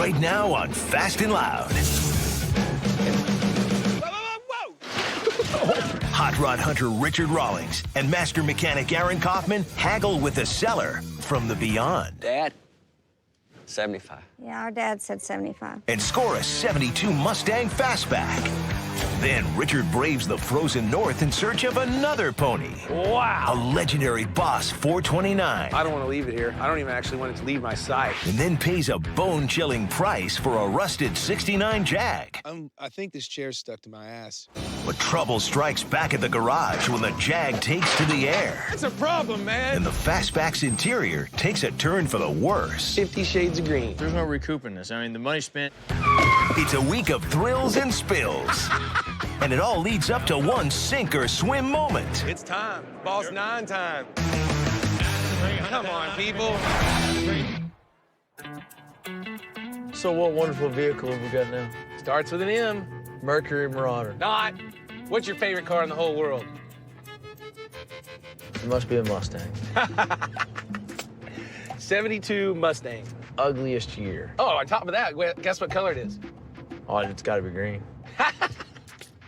right now on Fast and Loud. Hot rod hunter Richard Rawlings and master mechanic Aaron Kaufman haggle with the seller from the beyond. Dad, 75. Yeah, our dad said 75. And score a 72 Mustang Fastback. Then Richard braves the frozen north in search of another pony. Wow. A legendary Boss 429. I don't want to leave it here. I don't even actually want it to leave my sight. And then pays a bone-chilling price for a rusted 69 Jag. I think this chair's stuck to my ass. But trouble strikes back at the garage when the Jag takes to the air. That's a problem, man. And the Fastback's interior takes a turn for the worse. 50 Shades of Green. There's no recouping this. I mean, the money spent. It's a week of thrills and spills. And it all leads up to one sink or swim moment. It's time. Boss 9 time. Come on, people. So what wonderful vehicle have we got now? Starts with an M. Mercury Marauder. Not. What's your favorite car in the whole world? It must be a Mustang. 72 Mustang. Ugliest year. Oh, on top of that, guess what color it is? Oh, it's got to be green.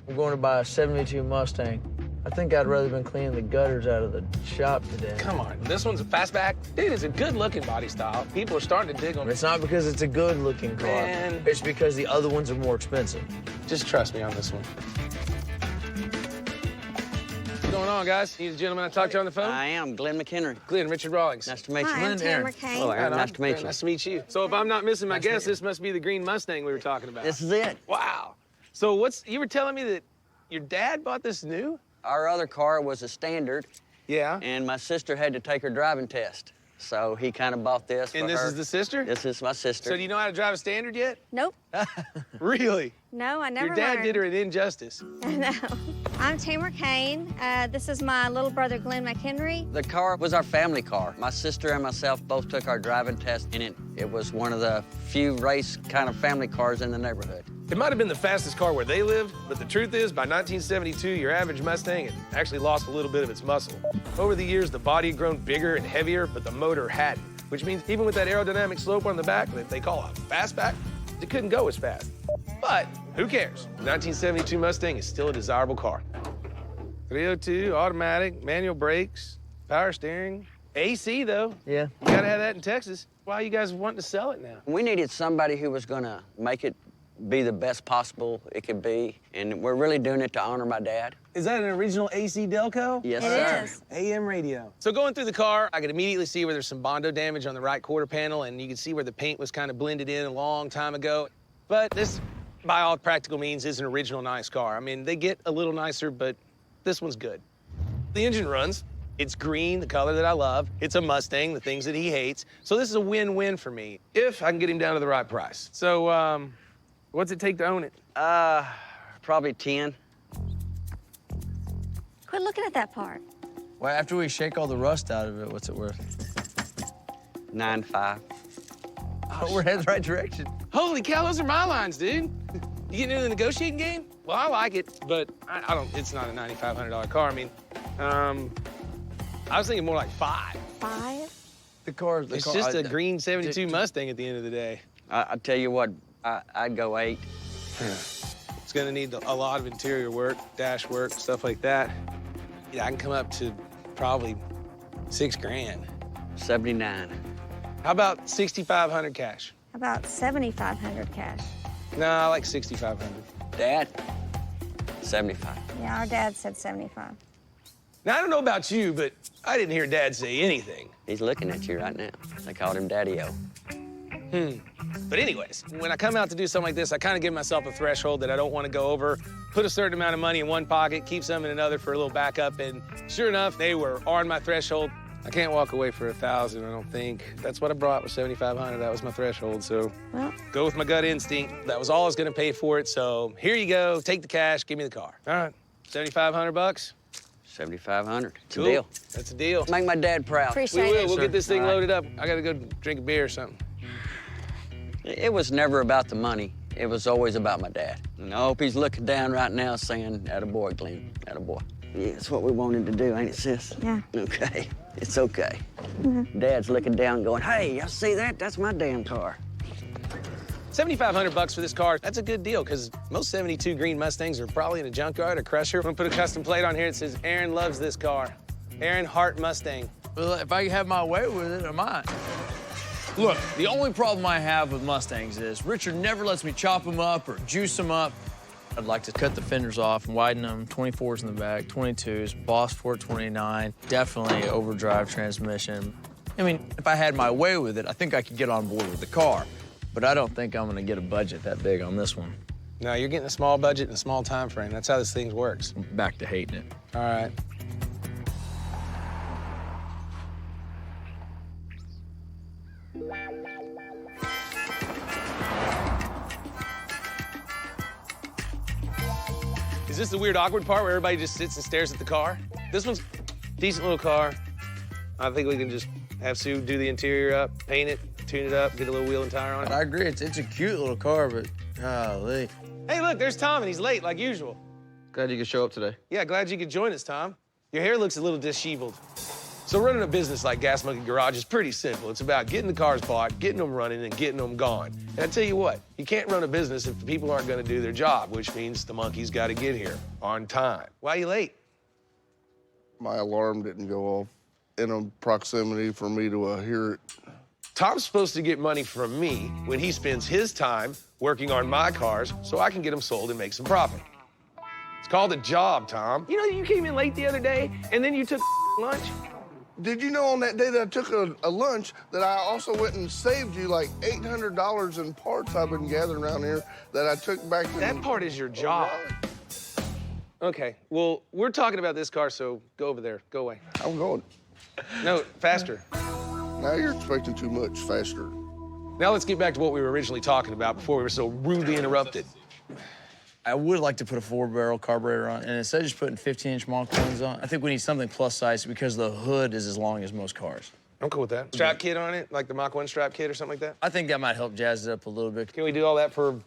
We're going to buy a 72 Mustang. I think I'd rather been cleaning the gutters out of the shop today. Come on, this one's a fastback. Dude, it's a good-looking body style. People are starting to dig on it. It's not because it's a good-looking car. Man. It's because the other ones are more expensive. Just trust me on this one. What's going on, guys? You the gentleman I talked to on the phone? I am Glenn McHenry. Glenn, Richard Rawlings. Nice to meet you. Hi, I'm Glenn, Aaron. Tamara Kane. Hello, Aaron. Right on. Nice to meet you. Nice to meet you. So if I'm not missing my guess, this must be the green Mustang we were talking about. This is it. Wow. So you were telling me that your dad bought this new? Our other car was a standard, Yeah. and my sister had to take her driving test. So he kind of bought this for And this her. is the sister? This is my sister. So do you know how to drive a standard yet? Nope. Really? No, I never Your dad learned. did her an injustice. No. I'm Tamara Kane. This is my little brother, Glenn McHenry. The car was our family car. My sister and myself both took our driving test in it. It was one of the few race kind of family cars in the neighborhood. It might have been the fastest car where they lived, but the truth is, by 1972, your average Mustang had actually lost a little bit of its muscle. Over the years, the body had grown bigger and heavier, but the motor hadn't, which means even with that aerodynamic slope on the back that they call a fastback, it couldn't go as fast. But who cares? The 1972 Mustang is still a desirable car. 302, automatic, manual brakes, power steering, AC though. Yeah. You gotta have that in Texas. Why are you guys wanting to sell it now? We needed somebody who was gonna make it be the best possible it could be, and we're really doing it to honor my dad. Is that an original AC Delco? Yes, It sir. is. AM radio. So going through the car, I could immediately see where there's some Bondo damage on the right quarter panel, and you can see where the paint was kind of blended in a long time ago. But this, by all practical means, is an original nice car. I mean, they get a little nicer, but this one's good. The engine runs. It's green, the color that I love. It's a Mustang, the things that he hates. So this is a win-win for me, if I can get him down to the right price. So, what's it take to own it? Probably 10. Quit looking at that part. Well, after we shake all the rust out of it, what's it worth? 9.5. Oh, we're heading the right direction. Holy cow, those are my lines, dude. You getting into the negotiating game? Well, I like it, but I don't, it's not a $9,500 car. I mean, I was thinking more like 5. 5? It's just a green 72 Mustang at the end of the day. I tell you what, I'd go 8. It's gonna need a lot of interior work, dash work, stuff like that. Yeah, I can come up to probably 6 grand. 79. How about 6,500 cash? About 7,500 cash. No, I like 6,500. Dad, 75. Yeah, our dad said 75. Now, I don't know about you, but I didn't hear Dad say anything. He's looking at you right now. They called him Daddy-O. But anyways, when I come out to do something like this, I kind of give myself a threshold that I don't want to go over, put a certain amount of money in one pocket, keep some in another for a little backup, and sure enough, they were on my threshold. I can't walk away for 1,000, I don't think. That's what I brought was 7,500. That was my threshold, so Well, go with my gut instinct. That was all I was gonna pay for it, so here you go, take the cash, give me the car. All right, 7,500 bucks. 7,500. It's Cool. a deal. That's a deal. Make my dad proud. We appreciate will. it. We'll get this thing All right. loaded up. I gotta go drink a beer or something. It was never about the money. It was always about my dad. And I hope he's looking down right now saying, attaboy, Glenn, attaboy. Yeah, it's what we wanted to do, ain't it, sis? Yeah. Okay, it's okay. Dad's looking down going, hey, y'all see that? That's my damn car. $7,500 for this car, that's a good deal, because most 72 green Mustangs are probably in a junkyard or crusher. I'm gonna put a custom plate on here that says, Aaron loves this car. Aaron Hart Mustang. Well, if I have my way with it, I might. Look, the only problem I have with Mustangs is Richard never lets me chop them up or juice them up. I'd like to cut the fenders off and widen them, 24s in the back, 22s, Boss 429, definitely overdrive transmission. I mean, if I had my way with it, I think I could get on board with the car, but I don't think I'm gonna get a budget that big on this one. No, you're getting a small budget and a small time frame. That's how this thing works. I'm back to hating it. All right. Is this the weird, awkward part where everybody just sits and stares at the car? This one's a decent little car. I think we can just have Sue do the interior up, paint it, tune it up, get a little wheel and tire on it. I agree, it's a cute little car, but golly. Hey, look, there's Tom, and he's late, like usual. Glad you could show up today. Yeah, glad you could join us, Tom. Your hair looks a little disheveled. So running a business like Gas Monkey Garage is pretty simple. It's about getting the cars bought, getting them running, and getting them gone. And I tell you what, you can't run a business if the people aren't gonna do their job, which means the monkeys gotta get here on time. Why are you late? My alarm didn't go off in a proximity for me to hear it. Tom's supposed to get money from me when he spends his time working on my cars so I can get them sold and make some profit. It's called a job, Tom. You know, you came in late the other day, and then you took lunch? Did you know on that day that I took a lunch that I also went and saved you like $800 in parts I've been gathering around here that I took back to That part is your job. Okay, well, we're talking about this car, so go over there. Go away. I'm going. No, faster. Now you're expecting too much faster. Now let's get back to what we were originally talking about before we were so rudely interrupted. I would like to put a 4-barrel carburetor on, and instead of just putting 15-inch Mach 1s on, I think we need something plus size because the hood is as long as most cars. I'm cool with that. Strap kit on it, like the Mach 1 strap kit or something like that? I think that might help jazz it up a little bit. Can we do all that for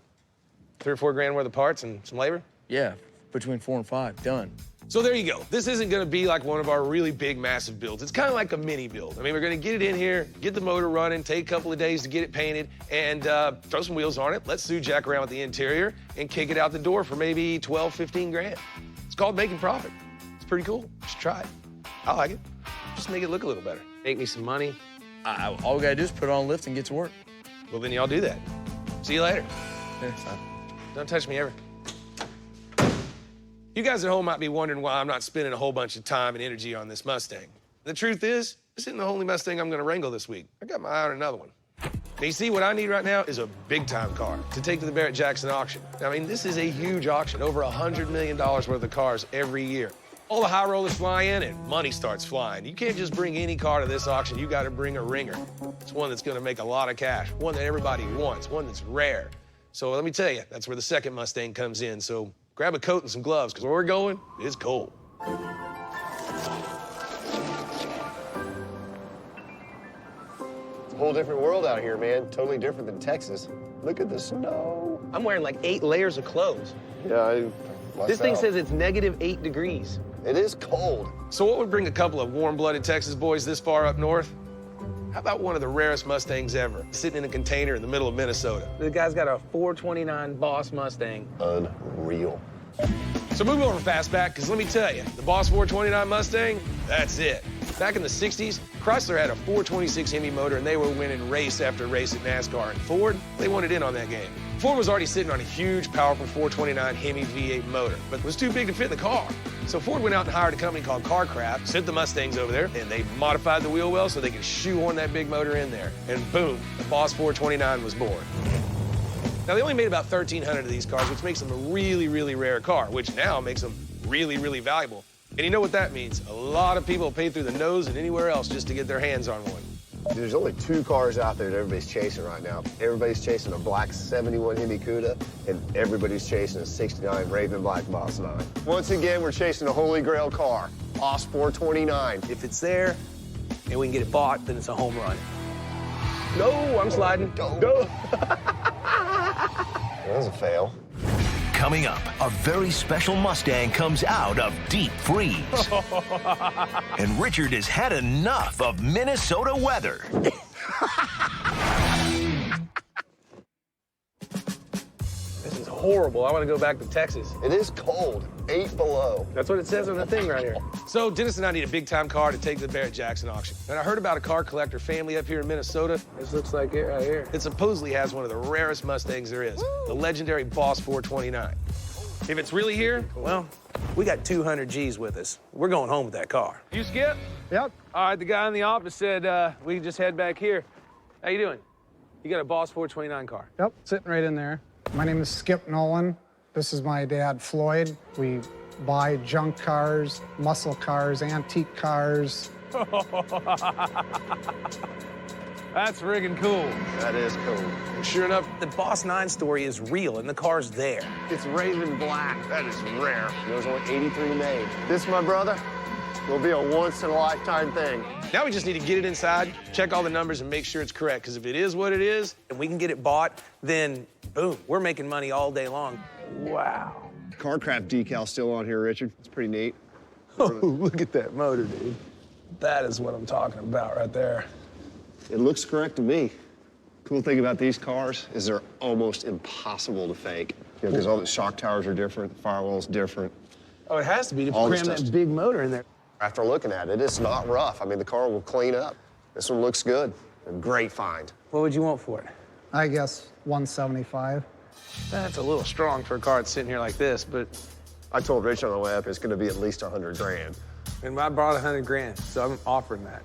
3 or 4 grand worth of parts and some labor? Yeah, between 4 and 5, done. So there you go. This isn't gonna be like one of our really big, massive builds. It's kind of like a mini build. I mean, we're gonna get it in here, get the motor running, take a couple of days to get it painted, and throw some wheels on it, let Sue jack around with the interior, and kick it out the door for maybe 12, 15 grand. It's called making profit. It's pretty cool. You should try it. I like it. Just make it look a little better. Make me some money. All we gotta do is put it on lift and get to work. Well, then y'all do that. See you later. Yeah. Don't touch me ever. You guys at home might be wondering why I'm not spending a whole bunch of time and energy on this Mustang. The truth is, this isn't the only Mustang I'm gonna wrangle this week. I got my eye on another one. Now, you see, what I need right now is a big-time car to take to the Barrett-Jackson auction. I mean, this is a huge auction, over $100 million worth of cars every year. All the high rollers fly in and money starts flying. You can't just bring any car to this auction, you gotta bring a ringer. It's one that's gonna make a lot of cash, one that everybody wants, one that's rare. So let me tell you, that's where the second Mustang comes in. So grab a coat and some gloves, because where we're going, it's cold. It's a whole different world out here, man. Totally different than Texas. Look at the snow. I'm wearing like 8 layers of clothes. Yeah, This thing says it's -8 degrees. It is cold. So what would bring a couple of warm-blooded Texas boys this far up north? How about one of the rarest Mustangs ever, sitting in a container in the middle of Minnesota? The guy's got a 429 Boss Mustang. Unreal. So move over fastback, because let me tell you, the Boss 429 Mustang, that's it. Back in the 60s, Chrysler had a 426 Hemi motor, and they were winning race after race at NASCAR. And Ford, they wanted in on that game. Ford was already sitting on a huge, powerful 429 Hemi V8 motor, but it was too big to fit in the car. So Ford went out and hired a company called CarCraft, sent the Mustangs over there, and they modified the wheel well so they could shoehorn that big motor in there. And boom, the Boss 429 was born. Now, they only made about 1,300 of these cars, which makes them a really, really rare car, which now makes them really, really valuable. And you know what that means? A lot of people pay through the nose and anywhere else just to get their hands on one. There's only 2 cars out there that everybody's chasing right now. Everybody's chasing a black 71 Hemi Cuda, and everybody's chasing a 69 Raven Black Boss 9. Once again, we're chasing a holy grail car, Boss 429. If it's there and we can get it bought, then it's a home run. No, I'm sliding. No. That was a fail. Coming up, a very special Mustang comes out of deep freeze. And Richard has had enough of Minnesota weather. This is horrible. I want to go back to Texas. It is cold, 8 below. That's what it says on the thing right here. So Dennis and I need a big-time car to take to the Barrett-Jackson auction. And I heard about a car collector family up here in Minnesota. This looks like it right here. It supposedly has one of the rarest Mustangs there is, the legendary Boss 429. If it's really here, well, we got 200 G's with us. We're going home with that car. You, Skip? Yep. All right, the guy in the office said we can just head back here. How you doing? You got a Boss 429 car? Yep, sitting right in there. My name is Skip Nolan. This is my dad, Floyd. We buy junk cars, muscle cars, antique cars. That's friggin' cool. That is cool. And sure enough, the Boss 9 story is real, and the car's there. It's Raven Black. That is rare. There's only 83 made. This, my brother, will be a once-in-a-lifetime thing. Now we just need to get it inside, check all the numbers, and make sure it's correct. Because if it is what it is, and we can get it bought, then boom, we're making money all day long. Wow. Carcraft decal still on here, Richard. It's pretty neat. Oh, look at that motor, dude. That is what I'm talking about right there. It looks correct to me. Cool thing about these cars is they're almost impossible to fake. Because all the shock towers are different, the firewall's different. Oh, it has to be to All cram this that stuff. big motor in there. After looking at it, it's not rough. I mean, the car will clean up. This one looks good. A great find. What would you want for it? I guess 175. That's a little strong for a car that's sitting here like this, but... I told Rich on the way up it's going to be at least 100 grand. And I brought 100 grand, so I'm offering that.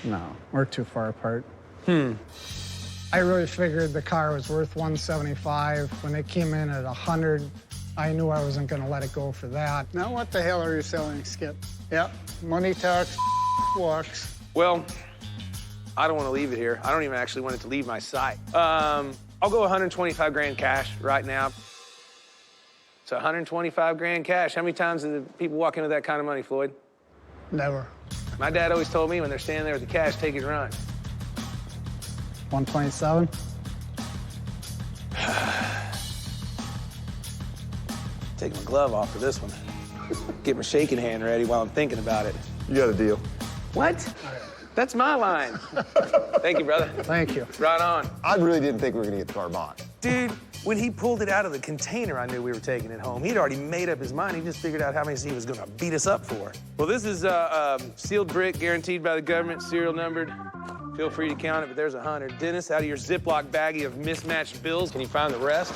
No, we're too far apart. I really figured the car was worth 175. When they came in at 100, I knew I wasn't going to let it go for that. Now what the hell are you selling, Skip? Yep, money talks, walks. Well, I don't want to leave it here. I don't even actually want it to leave my sight. I'll go 125 grand cash right now. So 125 grand cash. How many times do people walk into that kind of money, Floyd? Never. My dad always told me when they're standing there with the cash, take it and run. 127. Take my glove off for this one. Get my shaking hand ready while I'm thinking about it. You got a deal. What? That's my line. Thank you, brother. Thank you. Right on. I really didn't think we were going to get the car bought. Dude, when he pulled it out of the container, I knew we were taking it home. He'd already made up his mind. He just figured out how many he was gonna beat us up for. Well, this is sealed brick, guaranteed by the government, serial numbered. Feel free to count it, but there's 100. Dennis, out of your Ziploc baggie of mismatched bills, can you find the rest?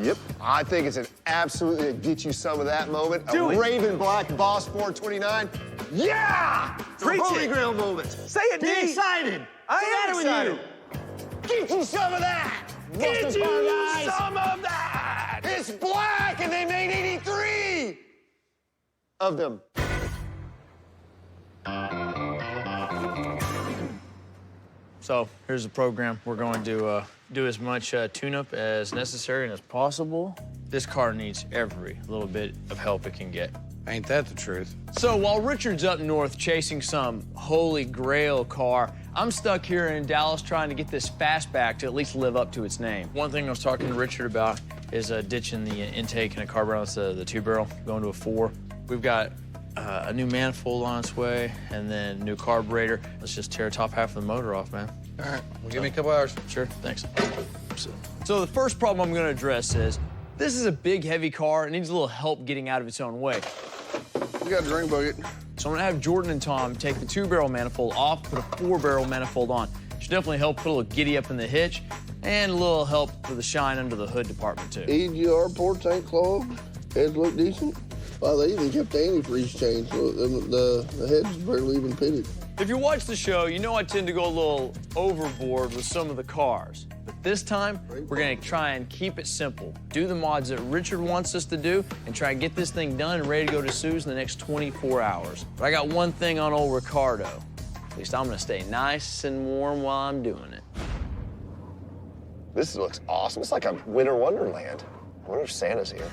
Yep. I think it's an absolutely get you some of that moment. Do a it. Raven Black Boss 429. Yeah! Preach Holy it. Grail moment. Say it, Be D. excited. I am excited. Get you some of that. Get Mustang you Mania, guys. some of that! It's black, and they made 83 of them. So here's the program. We're going to do as much tune-up as necessary and as possible. This car needs every little bit of help it can get. Ain't that the truth? So while Richard's up north chasing some holy grail car, I'm stuck here in Dallas trying to get this fastback to at least live up to its name. One thing I was talking to Richard about is ditching the intake and a carburetor. That's the two-barrel, going to a 4. We've got a new manifold on its way, and then new carburetor. Let's just tear top half of the motor off, man. All right, well, give me a couple hours. Sure, thanks. So the first problem I'm gonna address is, this is a big, heavy car. It needs a little help getting out of its own way. You got a drink bucket. So I'm gonna have Jordan and Tom take the 2-barrel manifold off, put a 4-barrel manifold on. Should definitely help put a little giddy up in the hitch, and a little help for the shine under the hood department, too. EGR port tank clogged. Heads look decent. Well, they even kept the antifreeze changed, so the head's barely even pitted. If you watch the show, you know I tend to go a little overboard with some of the cars. But this time, we're gonna try and keep it simple. Do the mods that Richard wants us to do and try and get this thing done and ready to go to Sue's in the next 24 hours. But I got one thing on old Ricardo. At least I'm gonna stay nice and warm while I'm doing it. This looks awesome. It's like a winter wonderland. I wonder if Santa's here.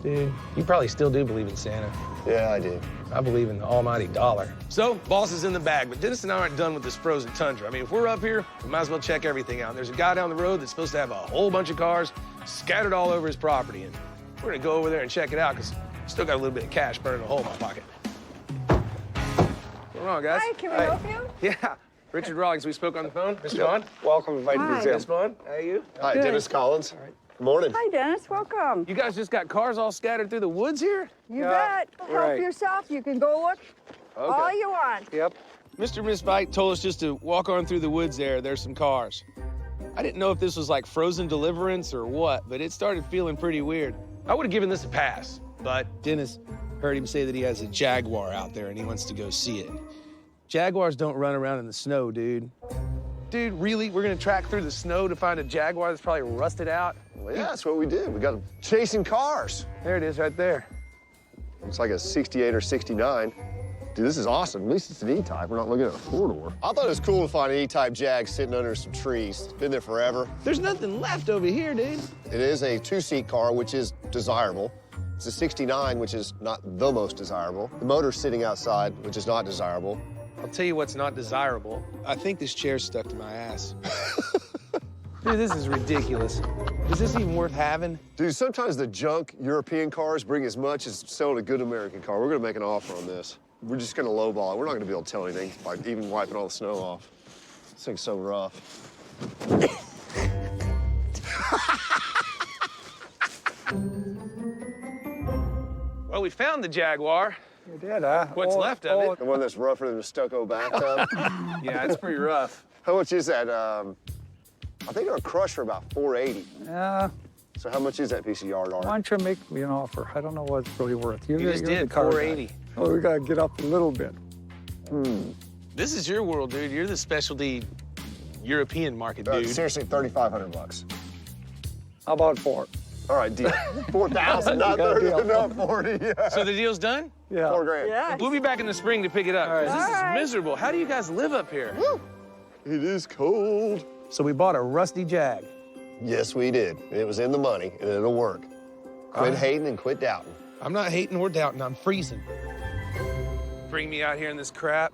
Dude, you probably still do believe in Santa. Yeah, I do. I believe in the almighty dollar. So, boss is in the bag, but Dennis and I aren't done with this frozen tundra. I mean, if we're up here, we might as well check everything out. There's a guy down the road that's supposed to have a whole bunch of cars scattered all over his property, and we're gonna go over there and check it out, because I still got a little bit of cash burning a hole in my pocket. What's going on, guys? Hi, can we help you? Yeah. Richard Rawlings, we spoke on the phone. Mr. Bond? Welcome, invited to the exam. Miss Bond, how are you? Hi, Dennis Collins. All right. Good morning. Hi, Dennis. Welcome. You guys just got cars all scattered through the woods here? You bet. Help right. yourself. You can go look all you want. Yep. Mr. and Miss Bite told us just to walk on through the woods there. There's some cars. I didn't know if this was like frozen deliverance or what, but it started feeling pretty weird. I would have given this a pass, but Dennis heard him say that he has a Jaguar out there and he wants to go see it. Jaguars don't run around in the snow, dude. Dude, really? We're gonna track through the snow to find a Jaguar that's probably rusted out? Well, yeah, that's what we did. We got chasing cars. There it is right there. Looks like a 68 or 69. Dude, this is awesome. At least it's an E-Type. We're not looking at a four-door. I thought it was cool to find an E-Type Jag sitting under some trees. It's been there forever. There's nothing left over here, dude. It is a two-seat car, which is desirable. It's a 69, which is not the most desirable. The motor's sitting outside, which is not desirable. I'll tell you what's not desirable. I think this chair's stuck to my ass. Dude, this is ridiculous. Is this even worth having? Dude, sometimes the junk European cars bring as much as selling a good American car. We're gonna make an offer on this. We're just gonna lowball it. We're not gonna be able to tell anything by even wiping all the snow off. This thing's so rough. Well, we found the Jaguar. You did, huh? What's left of it? The one that's rougher than a stucco bathtub. Yeah, it's pretty rough. How much is that? I think it'll crush for about $480. Yeah. So how much is that piece of yard art? Why don't you make me an offer? I don't know what it's really worth. You just did $480. Oh, we gotta get up a little bit. This is your world, dude. You're the specialty European market, dude. Seriously, $3,500. How about 4? All right, deal. 4,000, not 30, not 40. Yeah. So the deal's done? Yeah. $4,000. Yeah. We'll be back in the spring to pick it up. All right. 'Cause this All right. is miserable. How do you guys live up here? Woo. It is cold. So we bought a rusty Jag. Yes, we did. It was in the money, and it'll work. Quit hating and quit doubting. I'm not hating or doubting. I'm freezing. Bring me out here in this crap.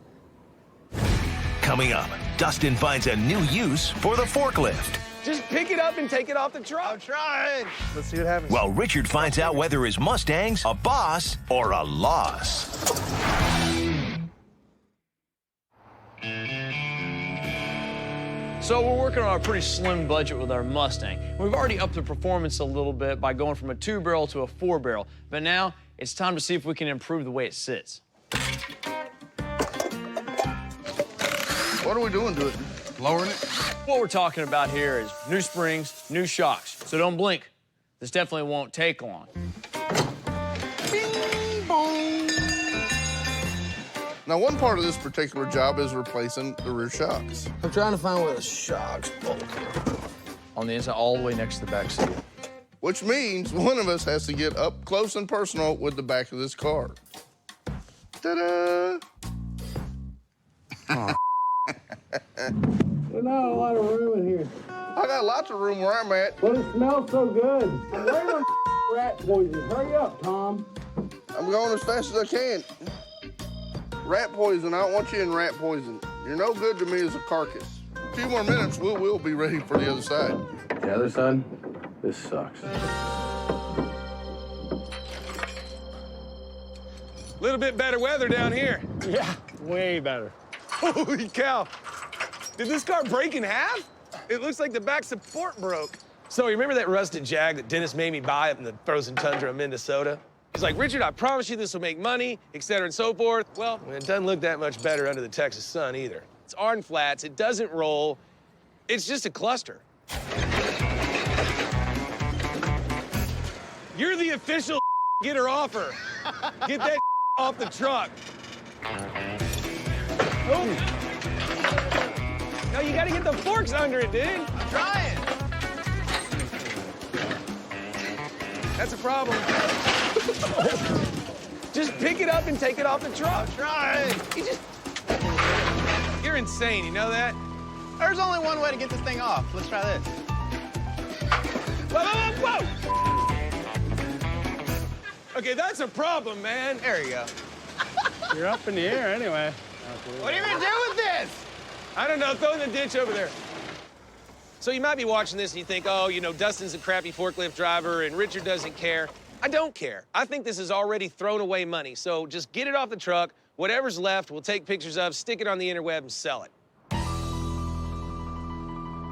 Coming up, Dustin finds a new use for the forklift. Just pick it up and take it off the truck. I'm trying. Let's see what happens. While Richard finds out whether his Mustang's a boss or a loss. So we're working on a pretty slim budget with our Mustang. We've already upped the performance a little bit by going from a 2-barrel to a 4-barrel. But now it's time to see if we can improve the way it sits. What are we doing to it? Lowering it? What we're talking about here is new springs, new shocks. So don't blink. This definitely won't take long. Bing, bong. Now, one part of this particular job is replacing the rear shocks. I'm trying to find where the shocks bolt here. On the inside, all the way next to the back seat. Which means one of us has to get up close and personal with the back of this car. Ta-da! There's not a lot of room in here. I got lots of room where I'm at. But it smells so good. I'm waiting on rat poison. Hurry up, Tom. I'm going as fast as I can. Rat poison, I don't want you in rat poison. You're no good to me as a carcass. A few more minutes, we'll be ready for the other side. The other side? This sucks. Little bit better weather down here. Yeah, way better. Holy cow. Did this car break in half? It looks like the back support broke. So you remember that rusted Jag that Dennis made me buy up in the frozen tundra of Minnesota? He's like, Richard, I promise you this will make money, et cetera and so forth. Well, it doesn't look that much better under the Texas sun either. It's Arden Flats, it doesn't roll. It's just a cluster. You're the official getter offer. Get that off the truck. Oh. No, you gotta get the forks under it, dude. I'm trying. That's a problem. Just pick it up and take it off the truck. I'm trying. You're insane, you know that? There's only one way to get this thing off. Let's try this. Whoa, whoa, whoa! Okay, that's a problem, man. There you go. You're up in the air anyway. What are you gonna do with this? I don't know, throw it in the ditch over there. So you might be watching this and you think, oh, you know, Dustin's a crappy forklift driver and Richard doesn't care. I don't care. I think this is already thrown away money. So just get it off the truck. Whatever's left, we'll take pictures of, stick it on the interweb and sell it.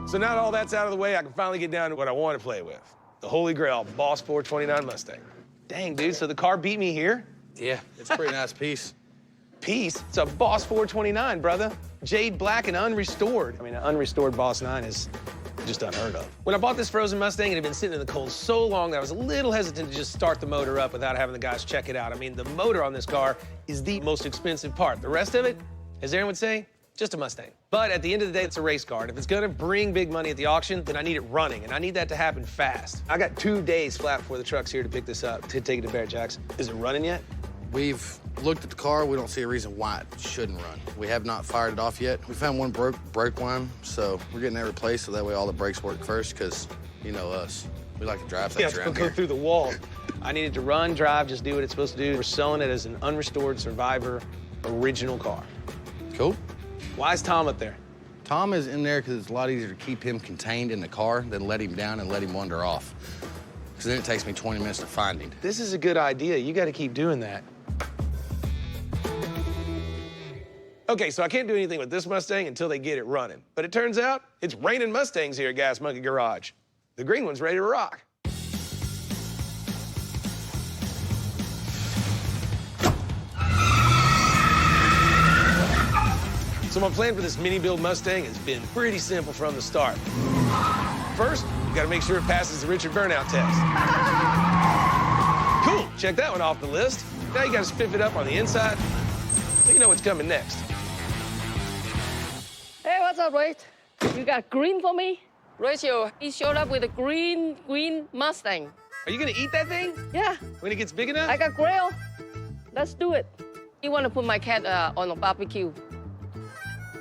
So now that all that's out of the way, I can finally get down to what I want to play with. The Holy Grail Boss 429 Mustang. Dang, dude, so the car beat me here? Yeah, it's a pretty nice piece. Piece? It's a Boss 429, brother. Jade black and unrestored. I mean, an unrestored Boss 9 is just unheard of. When I bought this frozen Mustang, it had been sitting in the cold so long that I was a little hesitant to just start the motor up without having the guys check it out. I mean, the motor on this car is the most expensive part. The rest of it, as Aaron would say, just a Mustang. But at the end of the day, it's a race car. And if it's gonna bring big money at the auction, then I need it running, and I need that to happen fast. I got 2 days flat before the truck's here to pick this up, to take it to Bear Jacks. Is it running yet? We've looked at the car. We don't see a reason why it shouldn't run. We have not fired it off yet. We found one brake line, so we're getting that replaced so that way all the brakes work first, because you know us. We like to drive things around go here. through the wall. I need it to run, drive, just do what it's supposed to do. We're selling it as an unrestored Survivor original car. Cool. Why is Tom up there? Tom is in there because it's a lot easier to keep him contained in the car than let him down and let him wander off. Because then it takes me 20 minutes to find him. This is a good idea. You got to keep doing that. Okay, so I can't do anything with this Mustang until they get it running. But it turns out it's raining Mustangs here at Gas Monkey Garage. The green one's ready to rock. So my plan for this mini build Mustang has been pretty simple from the start. First, you gotta make sure it passes the Richard burnout test. Cool, check that one off the list. Now you gotta spiff it up on the inside so you know what's coming next. Hey, what's up, Rach? You got green for me? Rachel, he showed up with a green Mustang. Are you gonna eat that thing? Yeah. When it gets big enough? I got grill. Let's do it. You want to put my cat on a barbecue.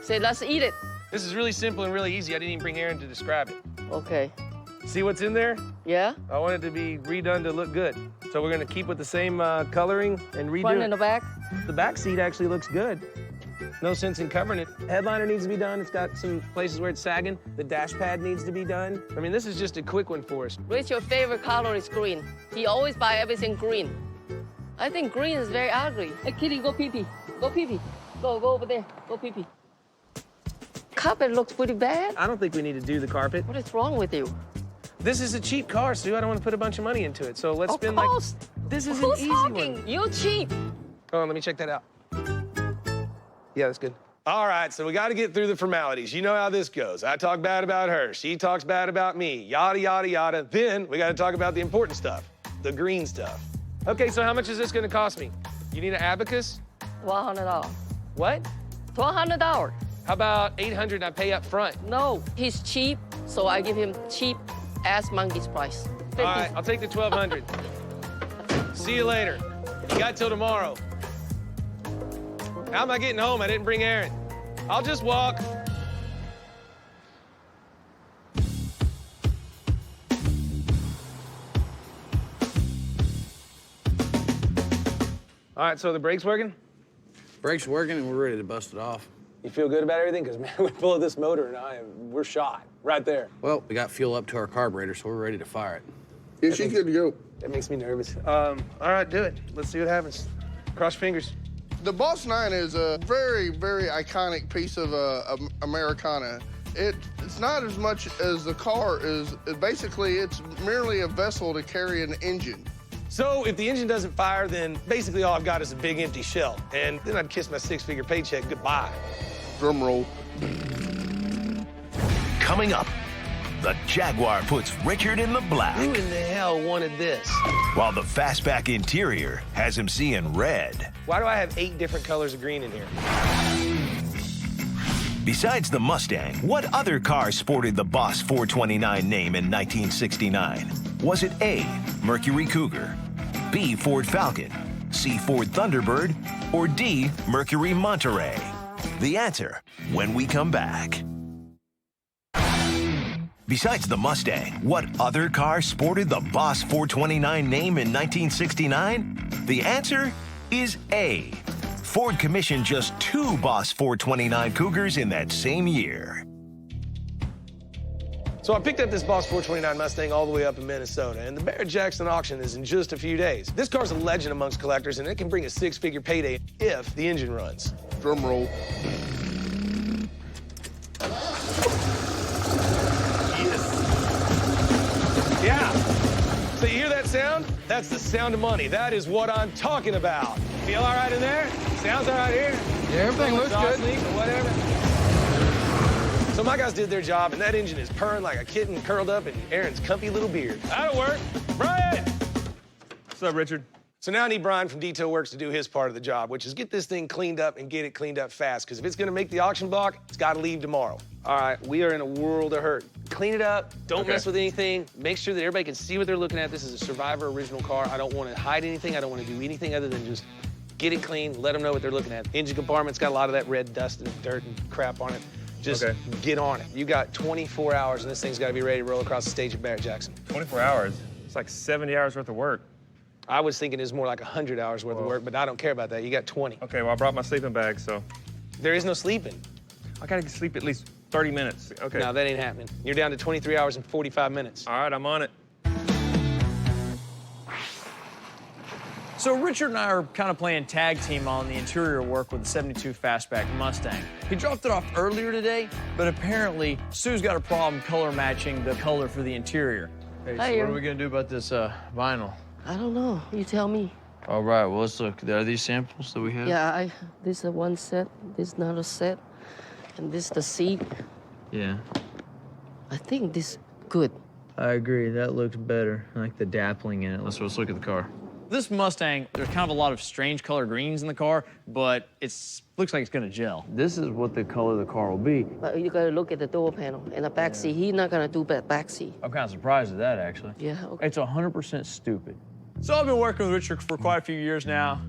Say, let's eat it. This is really simple and really easy. I didn't even bring Aaron to describe it. Okay. See what's in there? Yeah? I want it to be redone to look good. So we're gonna keep with the same coloring and redo Front it. and the back? The back seat actually looks good. No sense in covering it. Headliner needs to be done. It's got some places where it's sagging. The dash pad needs to be done. I mean, this is just a quick one for us. Rachel's favorite color is green. He always buy everything green. I think green is very ugly. Hey, kitty, go pee-pee. Go pee-pee. Go over there. Go pee-pee. Carpet looks pretty bad. I don't think we need to do the carpet. What is wrong with you? This is a cheap car, Sue. I don't want to put a bunch of money into it. So let's Of spend course. like... This is Who's an easy talking? one. You cheap. Hold on, let me check that out. Yeah, that's good. All right, so we got to get through the formalities. You know how this goes. I talk bad about her. She talks bad about me. Yada, yada, yada. Then we got to talk about the important stuff, the green stuff. Okay, so how much is this going to cost me? You need an abacus? $1,200. What? $1,200. How about $800 and I pay up front? No, he's cheap, so I give him cheap ass monkey's price. 50. All right, I'll take the $1,200. See you later. You got till tomorrow. How am I getting home? I didn't bring Aaron. I'll just walk. All right, so the brake's working? Brakes working and we're ready to bust it off. You feel good about everything? Because, man, we pull this motor and we're shot right there. Well, we got fuel up to our carburetor, so we're ready to fire it. Yeah, she's good to go. That makes me nervous. All right, do it. Let's see what happens. Cross your fingers. The Boss 9 is a very, very iconic piece of Americana. It's not as much as the car is. Basically, it's merely a vessel to carry an engine. So if the engine doesn't fire, then basically all I've got is a big empty shell. And then I'd kiss my 6-figure paycheck goodbye. Drum roll. Coming up, the Jaguar puts Richard in the black, Who in the hell wanted this? while the fastback interior has him seeing red. Why do I have 8 different colors of green in here? Besides the Mustang, what other car sported the Boss 429 name in 1969? Was it A, Mercury Cougar, B, Ford Falcon, C, Ford Thunderbird, or D, Mercury Monterey? The answer when we come back. Besides the Mustang, what other car sported the Boss 429 name in 1969? The answer is A. Ford commissioned just 2 Boss 429 Cougars in that same year. So I picked up this Boss 429 Mustang all the way up in Minnesota, and the Barrett-Jackson auction is in just a few days. This car's a legend amongst collectors, and it can bring a 6-figure payday if the engine runs. Drum roll. Yeah. So you hear that sound? That's the sound of money. That is what I'm talking about. Feel all right in there? Sounds all right here? Yeah, everything looks good. Leak or whatever. So my guys did their job, and that engine is purring like a kitten curled up in Aaron's comfy little beard. That'll work. Brian! What's up, Richard? So now I need Brian from Detail Works to do his part of the job, which is get this thing cleaned up and get it cleaned up fast, because if it's gonna make the auction block, it's gotta leave tomorrow. All right, we are in a world of hurt. Clean it up, don't mess with anything, make sure that everybody can see what they're looking at. This is a Survivor original car. I don't wanna hide anything, I don't wanna do anything other than just get it clean, let them know what they're looking at. Engine compartment's got a lot of that red dust and dirt and crap on it. Just get on it. You got 24 hours and this thing's gotta be ready to roll across the stage at Barrett-Jackson. 24 hours? It's like 70 hours worth of work. I was thinking it's more like 100 hours worth of work, but I don't care about that. You got 20. Okay, well, I brought my sleeping bag, so. There is no sleeping. I gotta sleep at least 30 minutes. Okay. No, that ain't happening. You're down to 23 hours and 45 minutes. All right, I'm on it. So Richard and I are kind of playing tag team on the interior work with the 72 Fastback Mustang. He dropped it off earlier today, but apparently Sue's got a problem color matching the color for the interior. Hey, so what are we gonna do about this vinyl? I don't know. You tell me. All right, well, let's look. Are these samples that we have? Yeah, this is one set, this is another set, and this is the seat. Yeah. I think this good. I agree. That looks better. I like the dappling in it. Let's look at the car. This Mustang, there's kind of a lot of strange color greens in the car, but it looks like it's gonna gel. This is what the color of the car will be. But you gotta look at the door panel and the back seat. He's not gonna do back seat. I'm kind of surprised at that, actually. Yeah, okay. It's 100% stupid. So I've been working with Richard for quite a few years now,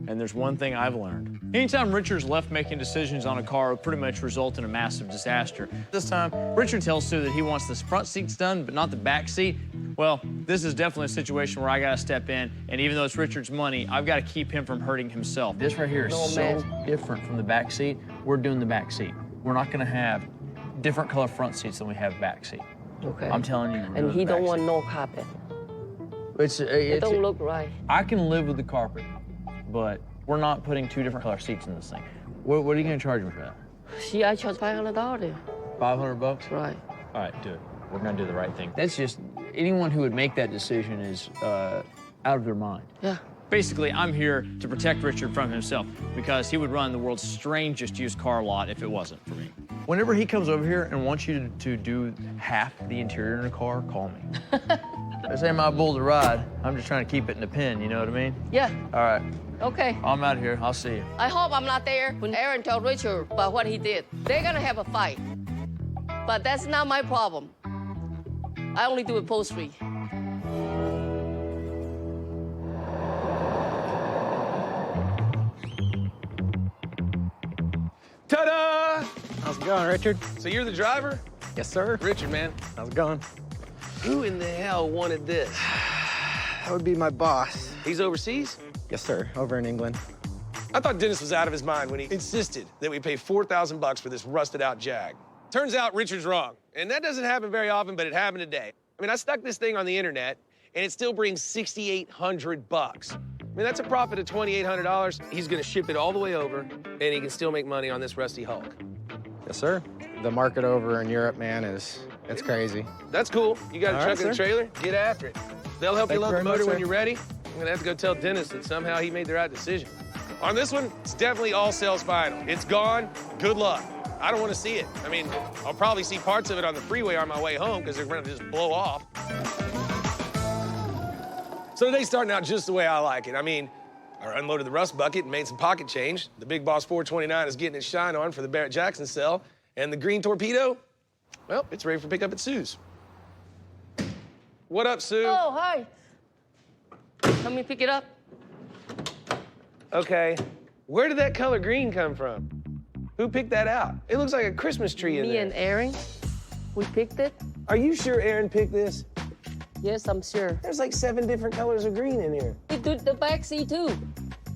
and there's one thing I've learned. Anytime Richard's left making decisions on a car, it will pretty much result in a massive disaster. This time, Richard tells Sue that he wants the front seats done, but not the back seat. Well, this is definitely a situation where I gotta step in, and even though it's Richard's money, I've gotta keep him from hurting himself. This right here is so different from the back seat. We're doing the back seat. We're not gonna have different color front seats than we have back seat. Okay. I'm telling you. And he don't want no carpet. It don't look right. I can live with the carpet, but we're not putting two different color seats in this thing. What are you gonna charge me for that? See, I charge $500. 500 bucks? Right. All right, do it. We're gonna do the right thing. That's just, anyone who would make that decision is out of their mind. Yeah. Basically, I'm here to protect Richard from himself because he would run the world's strangest used car lot if it wasn't for me. Whenever he comes over here and wants you to do half the interior in a car, call me. This ain't my bull to ride. I'm just trying to keep it in the pen, you know what I mean? Yeah. All right. Okay. I'm out of here. I'll see you. I hope I'm not there when Aaron told Richard about what he did. They're gonna have a fight. But that's not my problem. I only do upholstery. Ta-da! How's it going, Richard? So you're the driver? Yes, sir. Richard, man. How's it going? Who in the hell wanted this? That would be my boss. He's overseas? Yes, sir. Over in England. I thought Dennis was out of his mind when he insisted that we pay 4,000 bucks for this rusted out Jag. Turns out Richard's wrong. And that doesn't happen very often, but it happened today. I mean, I stuck this thing on the internet and it still brings 6,800 bucks. I mean, that's a profit of $2,800. He's gonna ship it all the way over and he can still make money on this rusty Hulk. Yes, sir. The market over in Europe, man, it's crazy. That's cool. You got a All truck right, and a sir. trailer? Get after it. They'll help you Thank you load the very much, motor when sir. you're ready. I'm gonna have to go tell Dennis that somehow he made the right decision. On this one, it's definitely all sales final. It's gone. Good luck. I don't want to see it. I mean, I'll probably see parts of it on the freeway on my way home because they're going to just blow off. So today's starting out just the way I like it. I mean, I unloaded the rust bucket and made some pocket change. The Big Boss 429 is getting its shine on for the Barrett-Jackson sale. And the green torpedo, well, it's ready for pickup at Sue's. What up, Sue? Oh, hi. Let me pick it up. Okay, where did that color green come from? Who picked that out? It looks like a Christmas tree in there. Me and Aaron, we picked it. Are you sure Aaron picked this? Yes, I'm sure. There's like 7 different colors of green in here. He did the back seat too.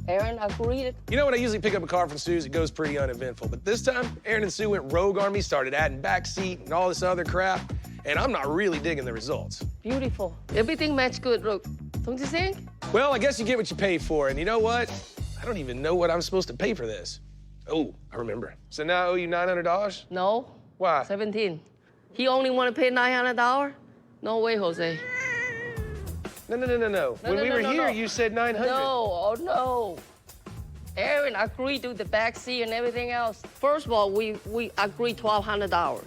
Aaron agreed. You know, when I usually pick up a car from Sue's, it goes pretty uneventful. But this time, Aaron and Sue went rogue on me, started adding back seat and all this other crap. And I'm not really digging the results. Beautiful. Everything matched good, look. Don't you think? Well, I guess you get what you pay for. And you know what? I don't even know what I'm supposed to pay for this. Oh, I remember. So now I owe you $900? No. Why? 17. He only want to pay $900? No way, Jose. No. When we were here, you said 900. No, oh no. Aaron agreed to the back seat and everything else. First of all, we agreed $1,200.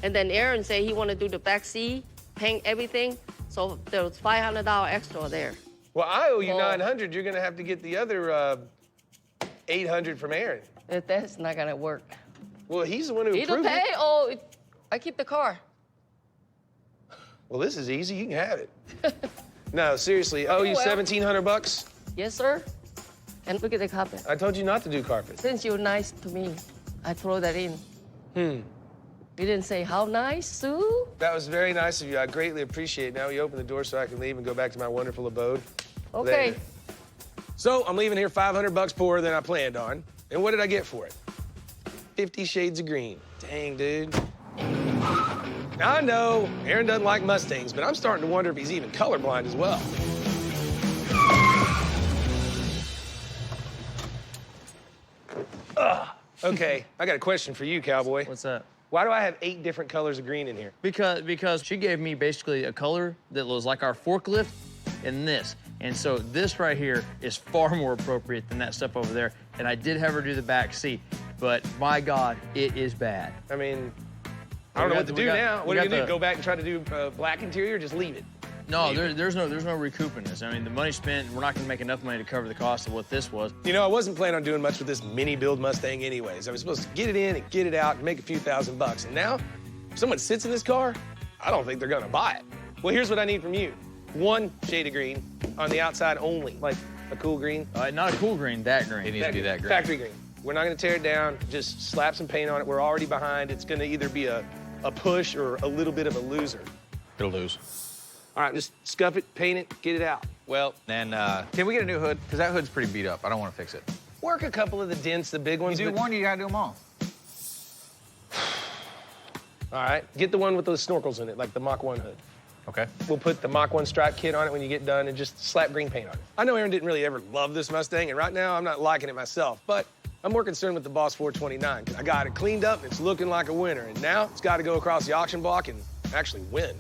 And then Aaron said he wanted to do the back seat, paint everything. So there was $500 extra there. Well, I owe you 900. You're gonna have to get the other 800 from Aaron. That's not gonna work. Well, he's the one who Either approved pay it. or I keep the car. Well, this is easy. You can have it. No, seriously. Oh, you 1,700 bucks? Yes, sir. And look at the carpet. I told you not to do carpet. Since you're nice to me, I throw that in. You didn't say how nice, Sue? That was very nice of you. I greatly appreciate it. Now you open the door so I can leave and go back to my wonderful abode. Okay. Later. So I'm leaving here 500 bucks poorer than I planned on. And what did I get for it? 50 Shades of Green. Dang, dude. Now, I know Aaron doesn't like Mustangs, but I'm starting to wonder if he's even colorblind as well. Okay, I got a question for you, cowboy. What's that? Why do I have 8 different colors of green in here? Because she gave me basically a color that was like our forklift and this. And so this right here is far more appropriate than that stuff over there. And I did have her do the back seat, but my God, it is bad. I mean, I don't know what to do now. What are you gonna do? Go back and try to do black interior or just leave it? No, there's no recouping this. I mean, the money spent, we're not gonna make enough money to cover the cost of what this was. You know, I wasn't planning on doing much with this mini build Mustang anyways. I was supposed to get it in and get it out and make a few $1,000s. And now, if someone sits in this car, I don't think they're gonna buy it. Well, here's what I need from you. 1 shade of green on the outside only, like a cool green. Not a cool green, that green. It needs to be that green. Factory green. We're not gonna tear it down, just slap some paint on it. We're already behind. It's gonna either be a push or a little bit of a loser. It'll lose. All right, just scuff it, paint it, get it out. Well, then, can we get a new hood? Because that hood's pretty beat up. I don't want to fix it. Work a couple of the dents, the big ones. You do one, you gotta do them all. All right, get the one with those snorkels in it, like the Mach 1 hood. Okay. We'll put the Mach 1 stripe kit on it when you get done and just slap green paint on it. I know Aaron didn't really ever love this Mustang, and right now I'm not liking it myself, but I'm more concerned with the Boss 429. I got it cleaned up and it's looking like a winner, and now it's got to go across the auction block and actually win.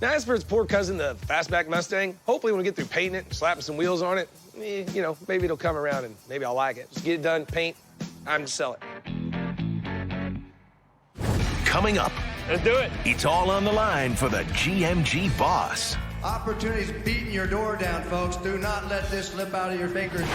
Now, as for its poor cousin, the fastback Mustang, hopefully when we get through painting it and slapping some wheels on it, you know, maybe it'll come around and maybe I'll like it. Just get it done, paint, time to sell it. Coming up. Let's do it. It's all on the line for the GMG Boss. Opportunity's beating your door down, folks. Do not let this slip out of your fingers.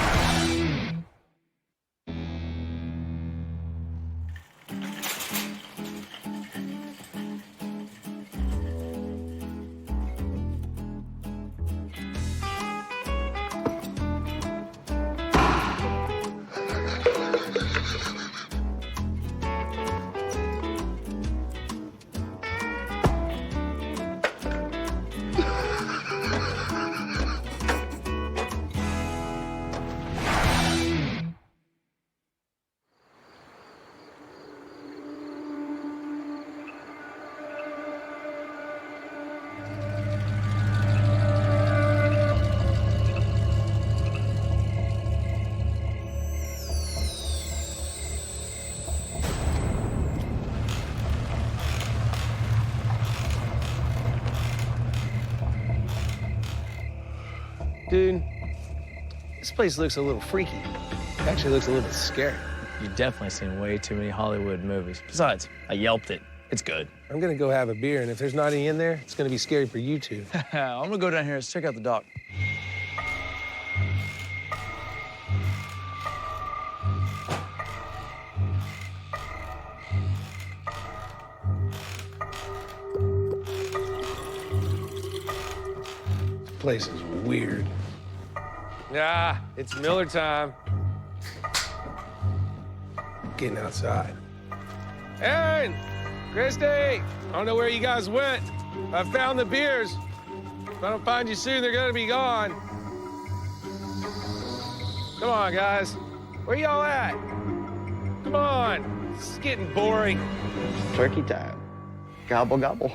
Dude, this place looks a little freaky. It actually looks a little bit scary. You've definitely seen way too many Hollywood movies. Besides, I Yelped it. It's good. I'm gonna go have a beer, and if there's not any in there, it's gonna be scary for you two. I'm gonna go down here and check out the dock. This place is weird. Yeah, it's Miller time. Getting outside. Aaron! Christy! I don't know where you guys went. I found the beers. If I don't find you soon, they're gonna be gone. Come on, guys. Where y'all at? Come on. This is getting boring. Turkey time. Gobble, gobble.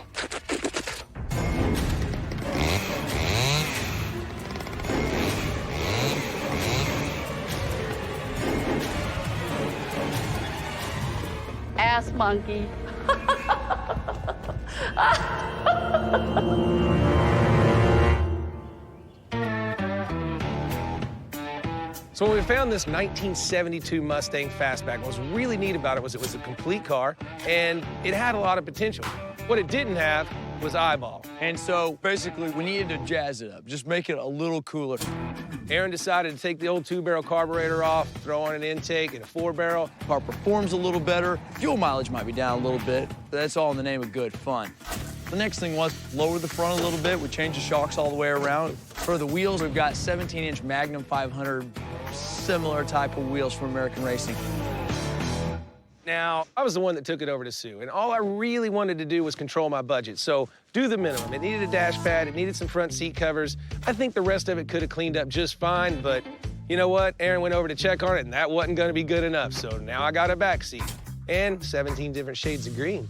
Ass monkey. So when we found this 1972 Mustang Fastback, what was really neat about it was a complete car, and it had a lot of potential. What it didn't have was eyeball. And so basically we needed to jazz it up, just make it a little cooler. Aaron decided to take the old 2-barrel carburetor off, throw on an intake and a 4-barrel. Car performs a little better. Fuel mileage might be down a little bit, but that's all in the name of good fun. The next thing was lower the front a little bit. We changed the shocks all the way around. For the wheels, we've got 17-inch Magnum 500, similar type of wheels from American Racing. Now, I was the one that took it over to Sue, and all I really wanted to do was control my budget, so do the minimum. It needed a dash pad, it needed some front seat covers. I think the rest of it could have cleaned up just fine, but you know what? Aaron went over to check on it, and that wasn't gonna be good enough, so now I got a back seat and 17 different shades of green.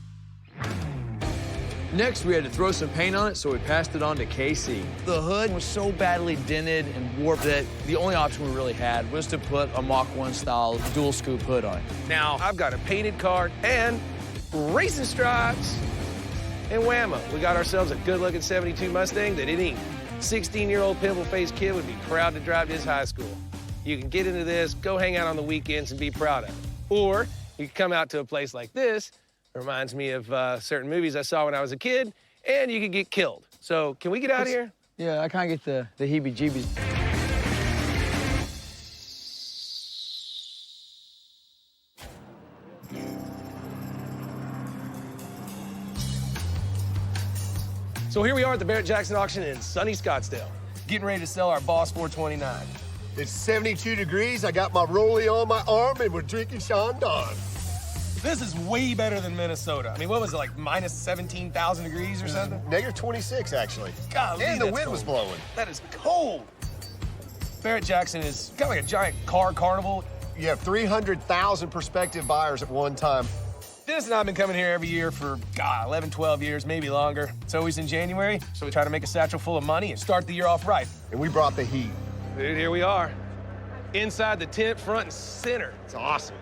Next, we had to throw some paint on it, so we passed it on to KC. The hood was so badly dented and warped that the only option we really had was to put a Mach 1 style dual scoop hood on it. Now, I've got a painted car and racing stripes. And whammo, we got ourselves a good-looking 72 Mustang that any 16-year-old pimple-faced kid would be proud to drive to his high school. You can get into this, go hang out on the weekends and be proud of it. Or you can come out to a place like this. It reminds me of certain movies I saw when I was a kid, and you could get killed. So can we get out of here? Yeah, I kind of get the heebie-jeebies. So here we are at the Barrett-Jackson auction in sunny Scottsdale, getting ready to sell our Boss 429. It's 72 degrees. I got my rollie on my arm, and we're drinking Chandon. This is way better than Minnesota. I mean, what was it, like minus 17,000 degrees or something? Negative 26, actually. Golly, and the wind cold. was blowing. That is cold. Barrett-Jackson is kind of like a giant car carnival. You have 300,000 prospective buyers at one time. Dennis and I have been coming here every year for, 11, 12 years, maybe longer. It's always in January, so we try to make a satchel full of money and start the year off right. And we brought the heat. Dude, here we are. Inside the tent, front and center. It's awesome.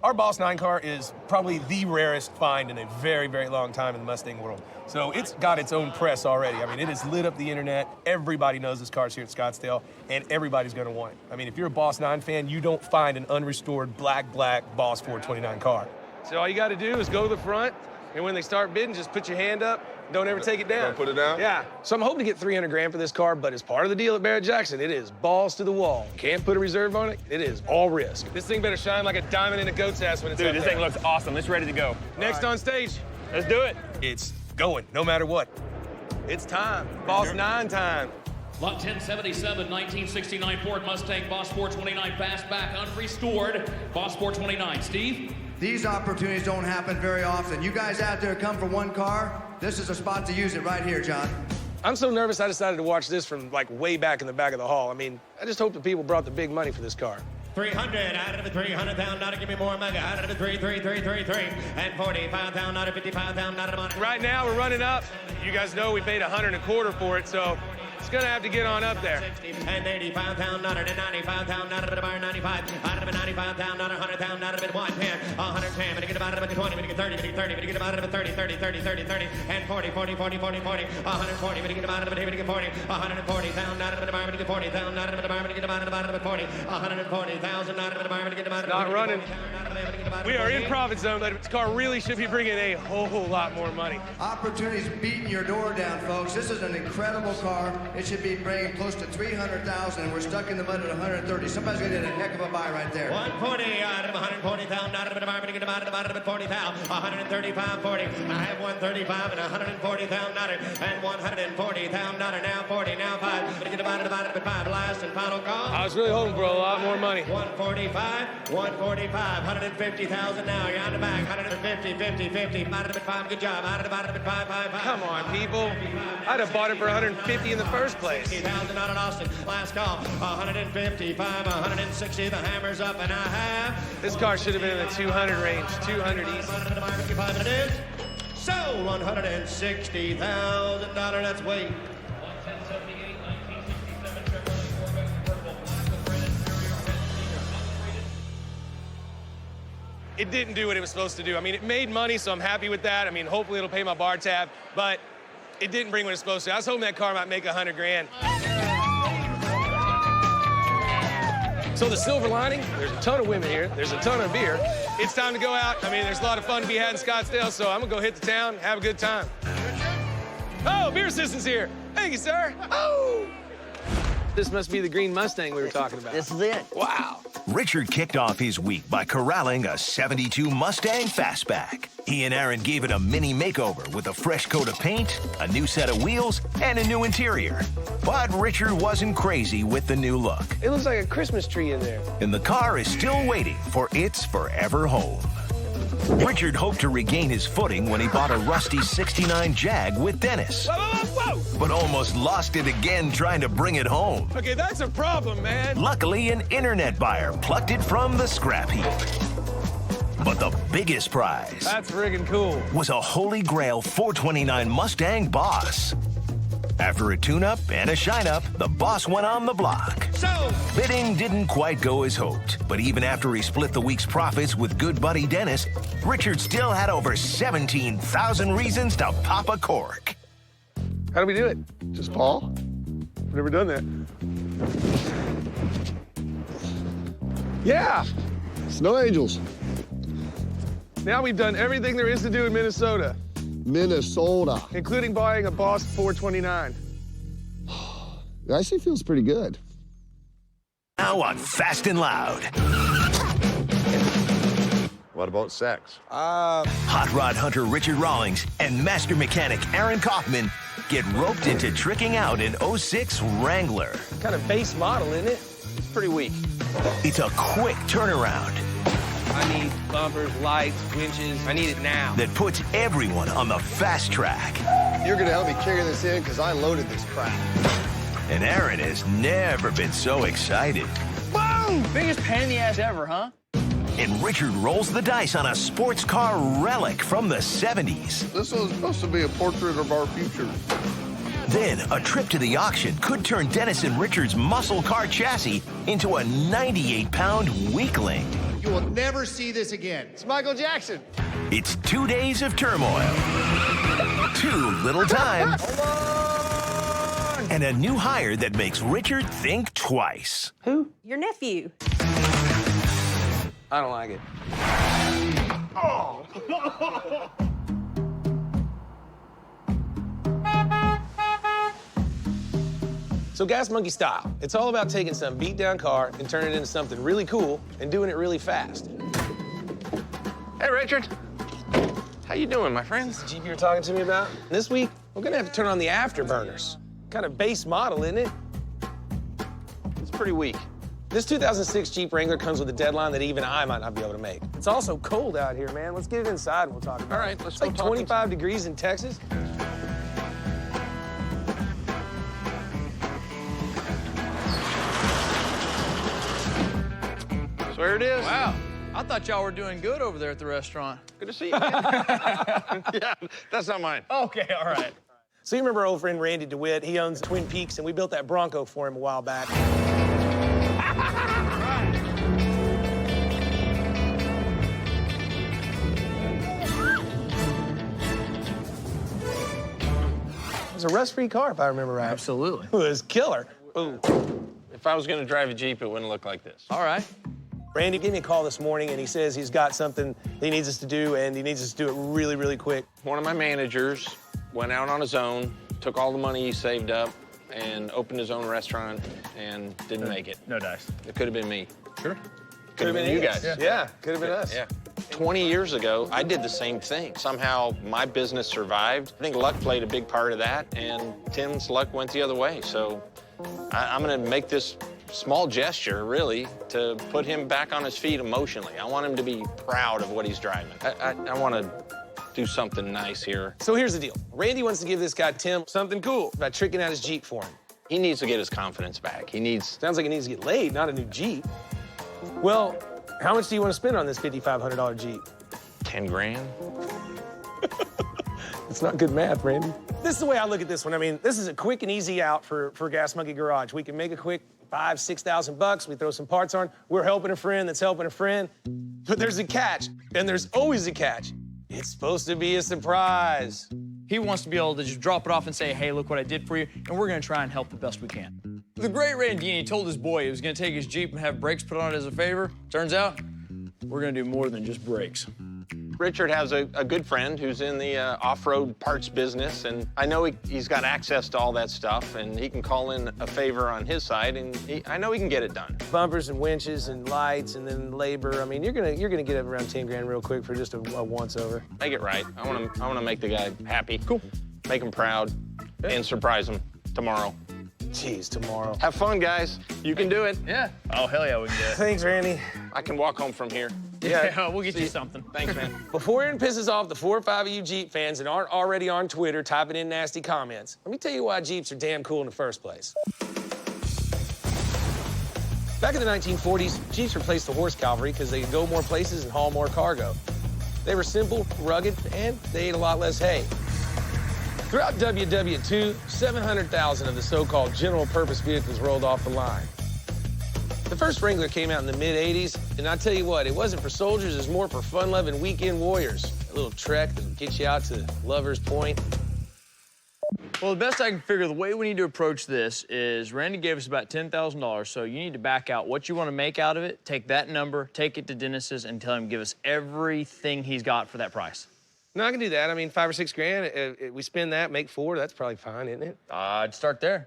Our Boss 9 car is probably the rarest find in a very, very long time in the Mustang world. So it's got its own press already. I mean, it has lit up the internet. Everybody knows this car's here at Scottsdale, and everybody's gonna want it. I mean, if you're a Boss 9 fan, you don't find an unrestored black Boss 429 car. So all you gotta do is go to the front, and when they start bidding, just put your hand up. Don't ever take it down. Don't put it down? Yeah. So I'm hoping to get 300 grand for this car, but as part of the deal at Barrett-Jackson, it is balls to the wall. Can't put a reserve on it. It is all risk. This thing better shine like a diamond in a goat's ass when it's Dude, up this there. thing looks awesome. It's ready to go. Next on stage. Let's do it. It's going, no matter what. It's time. Boss 9 time. Lot 1077, 1969 Ford Mustang, Boss 429 Fastback, unrestored. Boss 429. Steve? These opportunities don't happen very often. You guys out there come for one car, this is a spot to use it right here, John. I'm so nervous I decided to watch this from like way back in the back of the hall. I mean, I just hope the people brought the big money for this car. 300, out of the 300,000, not to give me more mega, out of the 3, and 45,000, not to 55,000, not to money. Right now, we're running up. You guys know we paid $125 for it, so it's gonna have to get on up there. 60, and 85,000, not to 95,000, not to bar 95, out of 95,000, not 100,000, not to 110, 110, but get about it, 20, but get 30, but get 30, but get about it, 30, 30, 30, 30, 30, and 40, 40, 40, 40, 40, 140, but get about it, but get 40, 140,000, not to bar, but get 40,000, not to bar, but get about it, 40, 140,000, not to bar, but get about it. Not running. We are in profit zone, but this car really should be bringing a whole lot more money. Opportunities beating your door down, folks. This is an incredible car. It should be bringing close to 300,000, and we're stuck in the mud at 130. Somebody's gonna get a heck of a buy right there. 140 out of 140,000, not of the get about it, 40,000, 135, 40. I have 135 and 140,000, not and 140,000, not now 40, now 5. But get about it, 5. Last and final call. I was really hoping for a lot more money. 145, 150,000 now. You're on the back. 150, 50, 50. Out of it, 5. Good job. Out of it, 5, 5, 5. Come on, people. I'd have bought it for 150 in the first place. 50,000 out of Austin. Last call. 155, 160. The hammer's up and a half. This car should have been in the 200 range. 200 easy. It is. So $160,000. That's weight. It didn't do what it was supposed to do. I mean, it made money, so I'm happy with that. I mean, hopefully it'll pay my bar tab, but it didn't bring what it's supposed to. I was hoping that car might make 100 grand. So the silver lining, there's a ton of women here. There's a ton of beer. It's time to go out. I mean, there's a lot of fun to be had in Scottsdale, so I'm gonna go hit the town, have a good time. Oh, beer assistant's here. Thank you, sir. Oh! This must be the green Mustang we were talking about. This is it. Wow. Richard kicked off his week by corralling a '72 Mustang Fastback. He and Aaron gave it a mini makeover with a fresh coat of paint, a new set of wheels, and a new interior. But Richard wasn't crazy with the new look. It looks like a Christmas tree in there. And the car is still waiting for its forever home. Richard hoped to regain his footing when he bought a rusty '69 Jag with Dennis. Whoa, whoa, whoa! But almost lost it again trying to bring it home. Okay, that's a problem, man. Luckily, an internet buyer plucked it from the scrap heap. But the biggest prize That's friggin' cool. was a Holy Grail 429 Mustang Boss. After a tune-up and a shine-up, the Boss went on the block. So, Bidding didn't quite go as hoped, but even after he split the week's profits with good buddy Dennis, Richard still had over 17,000 reasons to pop a cork. how do we do it? Just Paul? I've never done that. Yeah. Snow Angels. Now we've done everything there is to do in Minnesota, Minnesota. including buying a Boss 429. It actually feels pretty good. Now on Fast and Loud. What about sex? Hot rod hunter Richard Rawlings and master mechanic Aaron Kaufman get roped into tricking out an '06 Wrangler. Kind of base model, isn't it? It's pretty weak. It's a quick turnaround I need bumpers, lights, winches. I need it now. that puts everyone on the fast track. You're gonna help me carry this in because I loaded this crap. And Aaron has never been so excited. Boom! Biggest pain in the ass ever, huh? And Richard rolls the dice on a sports car relic from the '70s. This was supposed to be a portrait of our future. Then a trip to the auction could turn Dennis and Richard's muscle car chassis into a 98-pound weakling. You will never see this again. It's Michael Jackson. It's 2 days of turmoil, too little time, and a new hire that makes Richard think twice. Who? Your nephew. I don't like it. So Gas Monkey style. It's all about taking some beat down car and turning it into something really cool and doing it really fast. Hey, Richard. How you doing, my friend? This is the Jeep you were talking to me about? This week, we're gonna have to turn on the afterburners. Kind of base model, isn't it? It's pretty weak. This 2006 Jeep Wrangler comes with a deadline that even I might not be able to make. It's also cold out here, man. Let's get it inside and we'll talk about it. All right, let's It's go like talk 25 degrees in Texas. So there it is. Wow. I thought y'all were doing good over there at the restaurant. Good to see you. Yeah, that's not mine. Okay, all right. So you remember our old friend Randy DeWitt? He owns Twin Peaks, and we built that Bronco for him a while back. It was a rust-free car, if I remember right. Absolutely. It was killer. Ooh. If I was going to drive a Jeep, it wouldn't look like this. All right. Randy gave me a call this morning, and he says he's got something he needs us to do, and he needs us to do it really, really quick. One of my managers went out on his own, took all the money he saved up, and opened his own restaurant and didn't make it. No dice. It could have been me. Sure. Could have been you guys. Yeah, could have been us. Yeah. 20 years ago, I did the same thing. Somehow, my business survived. I think luck played a big part of that, and Tim's luck went the other way. So I'm going to make this small gesture, really, to put him back on his feet emotionally. I want him to be proud of what he's driving. I want to do something nice here. So here's the deal. Randy wants to give this guy, Tim, something cool by tricking out his Jeep for him. He needs to get his confidence back. He needs... Sounds like he needs to get laid, not a new Jeep. Well, how much do you want to spend on this $5,500 Jeep? 10 grand. It's not good math, Randy. This is the way I look at this one. I mean, this is a quick and easy out for Gas Monkey Garage. We can make a quick $5,000-6,000. We throw some parts on. We're helping a friend that's helping a friend. But there's a catch, and there's always a catch. It's supposed to be a surprise. He wants to be able to just drop it off and say, hey, look what I did for you, and we're gonna try and help the best we can. The great Randini told his boy he was gonna take his Jeep and have brakes put on it as a favor. Turns out, we're gonna do more than just brakes. Richard has a good friend who's in the off-road parts business, and I know he's got access to all that stuff, and he can call in a favor on his side, and I know he can get it done. Bumpers and winches and lights and then labor. I mean, you're gonna get up around 10 grand real quick for just a once-over. Make it right. I wanna make the guy happy. Cool. Make him proud and surprise him tomorrow. Jeez, tomorrow. Have fun, guys. You can do it. Yeah. Oh, hell yeah, we can do it. Thanks, Randy. I can walk home from here. Yeah, we'll get you something. Thanks, man. Before Aaron pisses off the 4 or 5 of you Jeep fans that aren't already on Twitter typing in nasty comments, let me tell you why Jeeps are damn cool in the first place. Back in the 1940s, Jeeps replaced the horse cavalry because they could go more places and haul more cargo. They were simple, rugged, and they ate a lot less hay. Throughout WW2, 700,000 of the so-called general-purpose vehicles rolled off the line. The first Wrangler came out in the mid-'80s, and I tell you what, it wasn't for soldiers, it was more for fun-loving weekend warriors. A little trek that gets you out to Lover's Point. Well, the best I can figure, the way we need to approach this is Randy gave us about $10,000, so you need to back out what you want to make out of it, take that number, take it to Dennis's, and tell him to give us everything he's got for that price. No, I can do that. I mean, 5 or 6 grand, we spend that, make 4, that's probably fine, isn't it? I'd start there.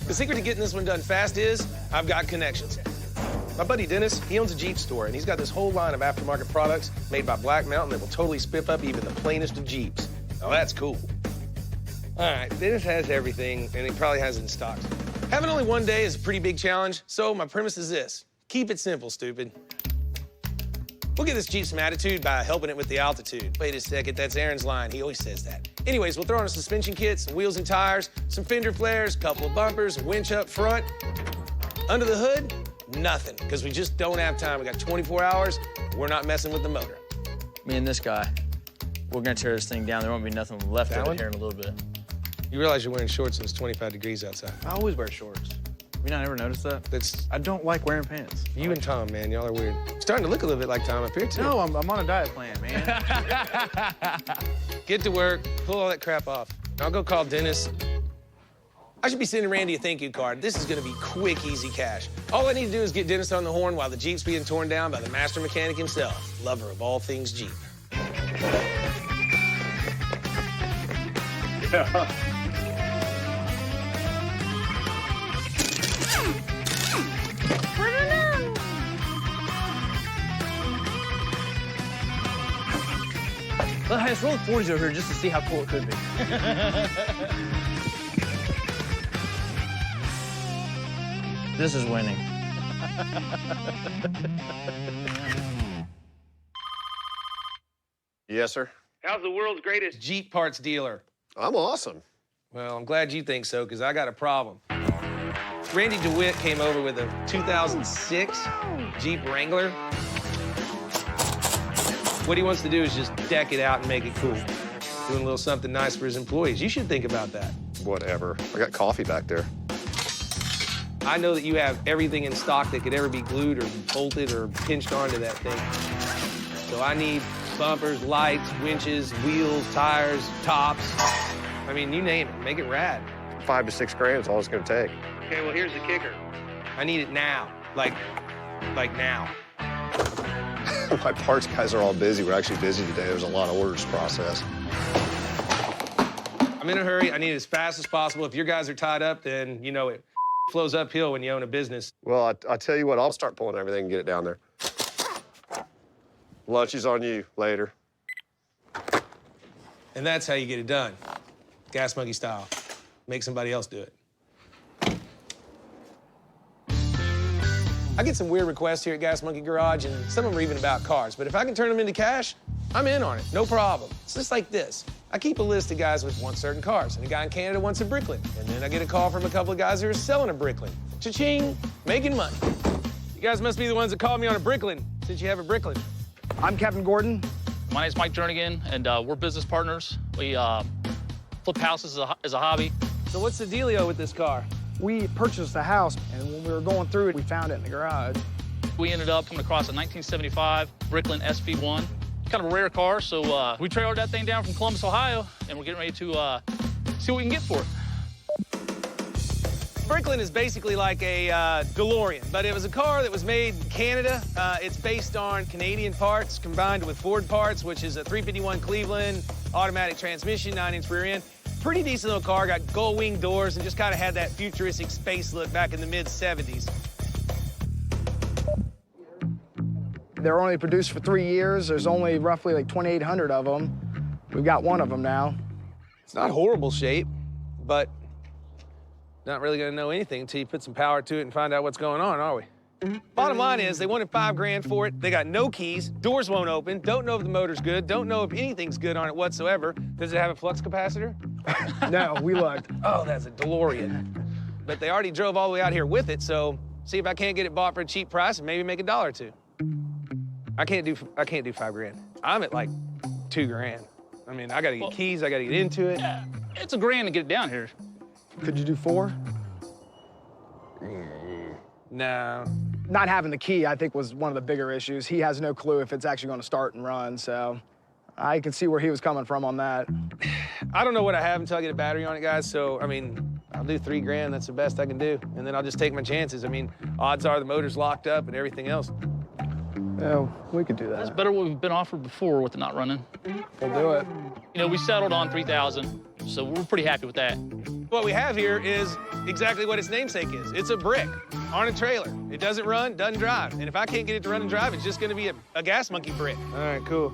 The secret to getting this one done fast is I've got connections. My buddy Dennis, he owns a Jeep store, and he's got this whole line of aftermarket products made by Black Mountain that will totally spiff up even the plainest of Jeeps. Now, that's cool. All right, Dennis has everything, and he probably has it in stock. Having only one day is a pretty big challenge, so my premise is this. Keep it simple, stupid. We'll give this Jeep some attitude by helping it with the altitude. Wait a second, that's Aaron's line. He always says that. Anyways, we'll throw on a suspension kit, some wheels and tires, some fender flares, a couple of bumpers, a winch up front. Under the hood, nothing, because we just don't have time. We got 24 hours. We're not messing with the motor. Me and this guy, we're gonna tear this thing down. There won't be nothing left of it here in a little bit. You realize you're wearing shorts and it's 25 degrees outside. I always wear shorts. You not ever noticed that? I don't like wearing pants. You and Tom, man, y'all are weird. Starting to look a little bit like Tom up here, too. No, I'm on a diet plan, man. Get to work, pull all that crap off. I'll go call Dennis. I should be sending Randy a thank you card. This is gonna be quick, easy cash. All I need to do is get Dennis on the horn while the Jeep's being torn down by the master mechanic himself, lover of all things Jeep. Let's roll 40s over here just to see how cool it could be. This is winning. Yes, sir. How's the world's greatest Jeep parts dealer? I'm awesome. Well, I'm glad you think so, because I got a problem. Randy DeWitt came over with a 2006 Jeep Wrangler. What he wants to do is just deck it out and make it cool. Doing a little something nice for his employees. You should think about that. Whatever. I got coffee back there. I know that you have everything in stock that could ever be glued or bolted or pinched onto that thing. So I need bumpers, lights, winches, wheels, tires, tops. I mean, you name it. Make it rad. 5 to 6 grand is all it's gonna take. Okay, well, here's the kicker. I need it now. Like now. My parts guys are all busy. We're actually busy today. There's a lot of orders to process. I'm in a hurry. I need it as fast as possible. If your guys are tied up, then, you know, it flows uphill when you own a business. Well, I tell you what, I'll start pulling everything and get it down there. Lunch is on you later. And that's how you get it done. Gas monkey style. Make somebody else do it. I get some weird requests here at Gas Monkey Garage, and some of them are even about cars. But if I can turn them into cash, I'm in on it, no problem. It's just like this. I keep a list of guys with want certain cars, and a guy in Canada wants a Bricklin. And then I get a call from a couple of guys who are selling a Bricklin. Cha-ching, making money. You guys must be the ones that called me on a Bricklin, since you have a Bricklin. I'm Captain Gordon. My name's Mike Jernigan, and we're business partners. We flip houses as a hobby. So what's the dealio with this car? We purchased a house, and when we were going through it, we found it in the garage. We ended up coming across a 1975 Bricklin SV1. Kind of a rare car, so we trailered that thing down from Columbus, Ohio, and we're getting ready to see what we can get for it. Bricklin is basically like a DeLorean, but it was a car that was made in Canada. It's based on Canadian parts combined with Ford parts, which is a 351 Cleveland, automatic transmission, 9-inch rear end. Pretty decent little car, got gull wing doors, and just kind of had that futuristic space look back in the mid-'70s. They're only produced for 3 years. There's only roughly like 2,800 of them. We've got one of them now. It's not horrible shape, but not really gonna know anything until you put some power to it and find out what's going on, are we? Bottom line is, they wanted $5 grand for it. They got no keys, doors won't open, don't know if the motor's good, don't know if anything's good on it whatsoever. Does it have a flux capacitor? No, we looked. Oh, that's a DeLorean. But they already drove all the way out here with it, so see if I can't get it bought for a cheap price and maybe make $1 or $2. I can't do $5 grand. I'm at like $2 grand. I mean, I gotta get keys, I gotta get into it. Yeah, it's $1 grand to get it down here. Could you do 4? No. Not having the key, I think, was one of the bigger issues. He has no clue if it's actually going to start and run, so I can see where he was coming from on that. I don't know what I have until I get a battery on it, guys, so, I mean, I'll do $3 grand. That's the best I can do, and then I'll just take my chances. I mean, odds are the motor's locked up and everything else. Yeah, we could do that. That's better what we've been offered before with it not running. We'll do it. You know, we settled on 3,000, so we're pretty happy with that. What we have here is exactly what its namesake is. It's a brick on a trailer. It doesn't run, doesn't drive. And if I can't get it to run and drive, it's just gonna be a gas monkey brick. All right, cool.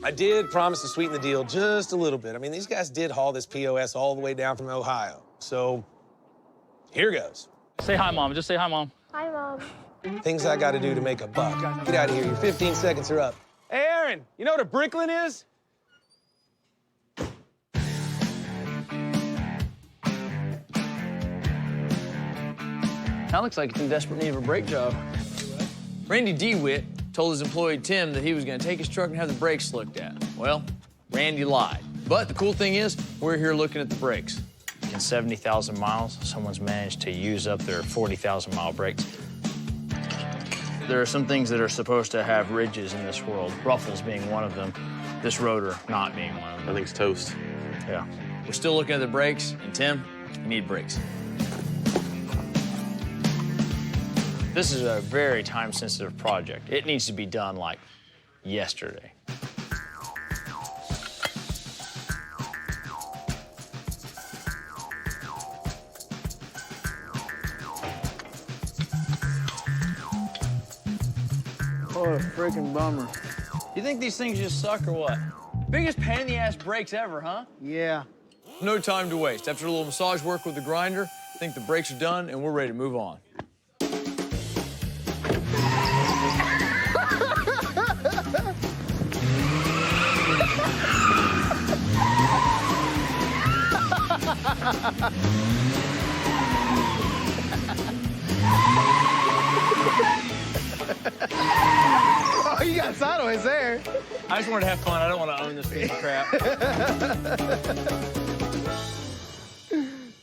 I did promise to sweeten the deal just a little bit. I mean, these guys did haul this POS all the way down from Ohio. So here goes. Say hi, Mom. Just say hi, Mom. Hi, Mom. Things I gotta do to make a buck. Get out of here, your 15 seconds are up. Hey, Aaron, you know what a bricklin is? That looks like it's in desperate need of a brake job. Randy DeWitt told his employee Tim that he was gonna take his truck and have the brakes looked at. Well, Randy lied. But the cool thing is, we're here looking at the brakes. In 70,000 miles, someone's managed to use up their 40,000-mile brakes. There are some things that are supposed to have ridges in this world, ruffles being one of them, this rotor not being one of them. I think it's toast. Yeah. We're still looking at the brakes, and Tim, you need brakes. This is a very time-sensitive project. It needs to be done, like, yesterday. What a freaking bummer. You think these things just suck or what? Biggest pain in the ass brakes ever, huh? Yeah. No time to waste. After a little massage work with the grinder, I think the brakes are done and we're ready to move on. Oh, you got sideways there. I just wanted to have fun. I don't want to own this piece of crap.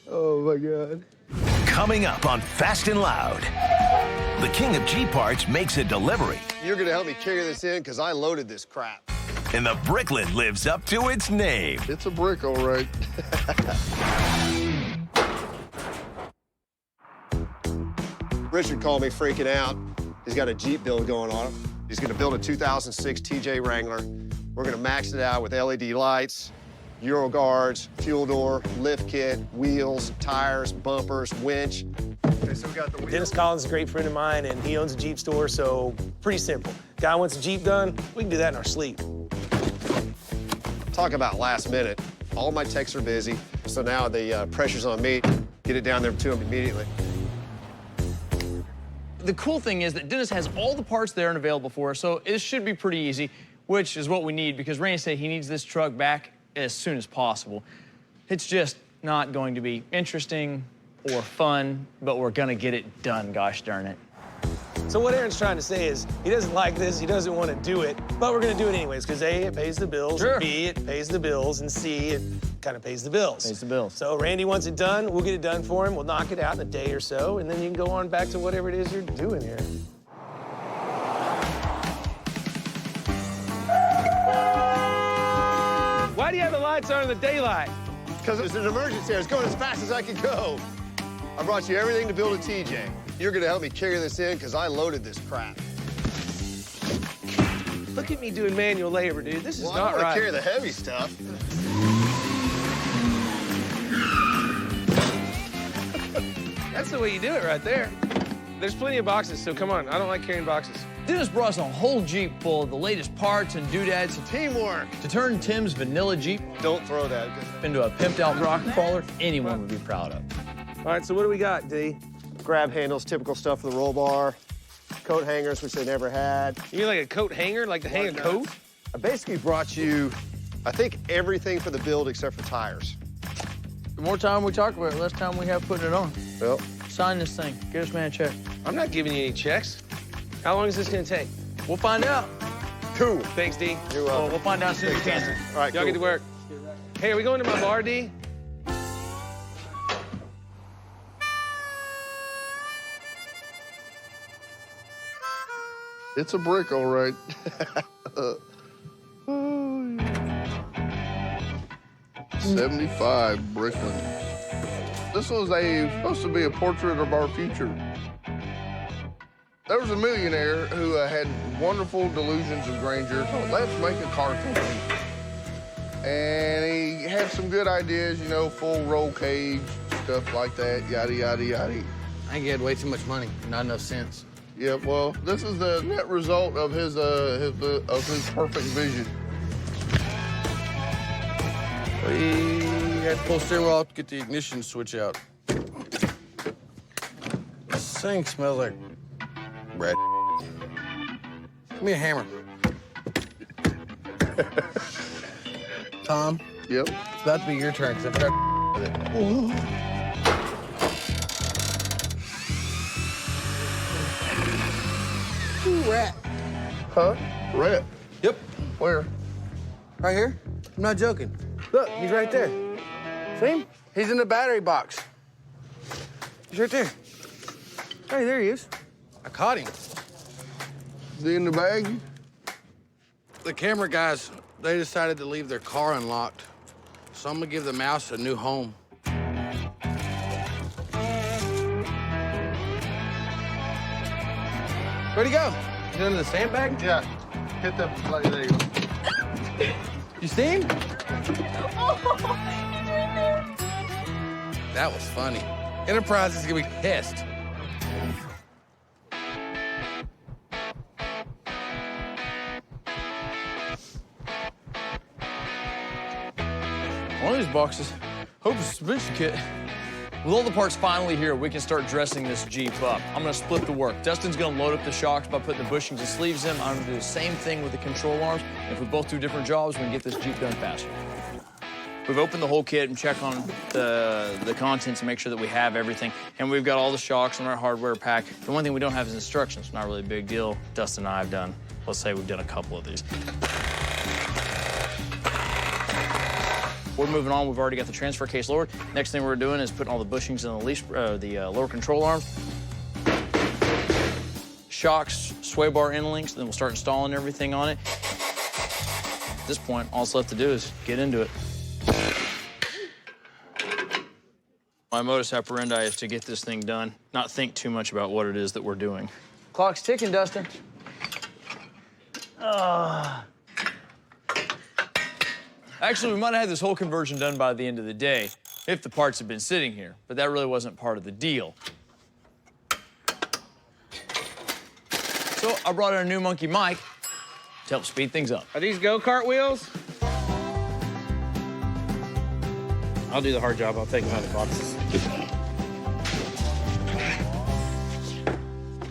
Oh, my God. Coming up on Fast and Loud, the king of G-Parts makes a delivery. You're gonna help me carry this in because I loaded this crap. And the Bricklin lives up to its name. It's a brick, all right. Richard called me freaking out. He's got a Jeep build going on him. He's gonna build a 2006 TJ Wrangler. We're gonna max it out with LED lights, Euro guards, fuel door, lift kit, wheels, tires, bumpers, winch. Okay, so we got the wheels. Dennis Collins is a great friend of mine, and he owns a Jeep store, so pretty simple. Guy wants a Jeep done, we can do that in our sleep. Talk about last minute. All my techs are busy, so now the pressure's on me. Get it down there to him immediately. The cool thing is that Dennis has all the parts there and available for us, so it should be pretty easy, which is what we need because Randy said he needs this truck back as soon as possible. It's just not going to be interesting or fun, but we're gonna get it done, gosh darn it. So what Aaron's trying to say is he doesn't like this, he doesn't want to do it, but we're going to do it anyways because A, it pays the bills, sure. and B, it pays the bills, and C, it kind of pays the bills. Pays the bills. So Randy wants it done, we'll get it done for him, we'll knock it out in a day or so, and then you can go on back to whatever it is you're doing here. Why do you have the lights on in the daylight? Because it was an emergency. I was going as fast as I could go. I brought you everything to build a TJ. You're gonna help me carry this in because I loaded this crap. Look at me doing manual labor, dude. This is Well, not I don't right. carry the heavy stuff. That's the way you do it right there. There's plenty of boxes, so come on. I don't like carrying boxes. Dennis brought us a whole Jeep full of the latest parts and doodads. Teamwork. To turn Tim's vanilla Jeep Don't throw that. into a pimped-out rock crawler anyone would be proud of. All right, so what do we got, D? Grab handles, typical stuff for the roll bar. Coat hangers, which they never had. You mean like a coat hanger, like to hang a coat? I basically brought you, I think, everything for the build except for tires. The more time we talk about it, less time we have putting it on. Well, Sign this thing. Get this man a check. I'm not giving you any checks. How long is this gonna take? We'll find out. cool. Thanks, D. You're welcome. We'll find out as soon as we can. All right, Y'all cool. get to work. Hey, are we going to my bar, D? It's a brick, all right. 75 Brickland. This was supposed to be a portrait of our future. There was a millionaire who had wonderful delusions of grandeur. Let's make a car company. And he had some good ideas, you know, full roll cage, stuff like that, yada, yada, yada. I think he had way too much money, not enough sense. Yeah, well, this is the net result of his perfect vision. We had to pull steering wheel out to get the ignition switch out. This thing smells like bread. Give me a hammer. Tom? Yep. It's about to be your turn, because I've tried with it. Ooh. Ooh, rat. Huh? Rat? Yep. Where? Right here. I'm not joking. Look, he's right there. See him? He's in the battery box. He's right there. Hey, there he is. I caught him. Is he in the bag? The camera guys, they decided to leave their car unlocked. So I'm gonna give the mouse a new home. Where'd he go? He's under the sandbag? Yeah. Hit that. There you go. You see him? That was funny. Enterprise is gonna be pissed. One of these boxes. Hope it's a suspension kit. With all the parts finally here, we can start dressing this Jeep up. I'm gonna split the work. Dustin's gonna load up the shocks by putting the bushings and sleeves in. I'm gonna do the same thing with the control arms. If we both do different jobs, we can get this Jeep done faster. We've opened the whole kit and checked on the contents and make sure that we have everything. And we've got all the shocks in our hardware pack. The one thing we don't have is instructions. Not really a big deal. Dustin and I have done, let's say we've done a couple of these. We're moving on. We've already got the transfer case lowered. Next thing we're doing is putting all the bushings in the lower control arms. Shocks, sway bar end links, then we'll start installing everything on it. At this point, all that's left to do is get into it. My modus operandi is to get this thing done, not think too much about what it is that we're doing. Clock's ticking, Dustin. Actually, we might have had this whole conversion done by the end of the day if the parts had been sitting here, but that really wasn't part of the deal. So I brought in a new monkey mic to help speed things up. Are these go-kart wheels? I'll do the hard job. I'll take them out of the boxes.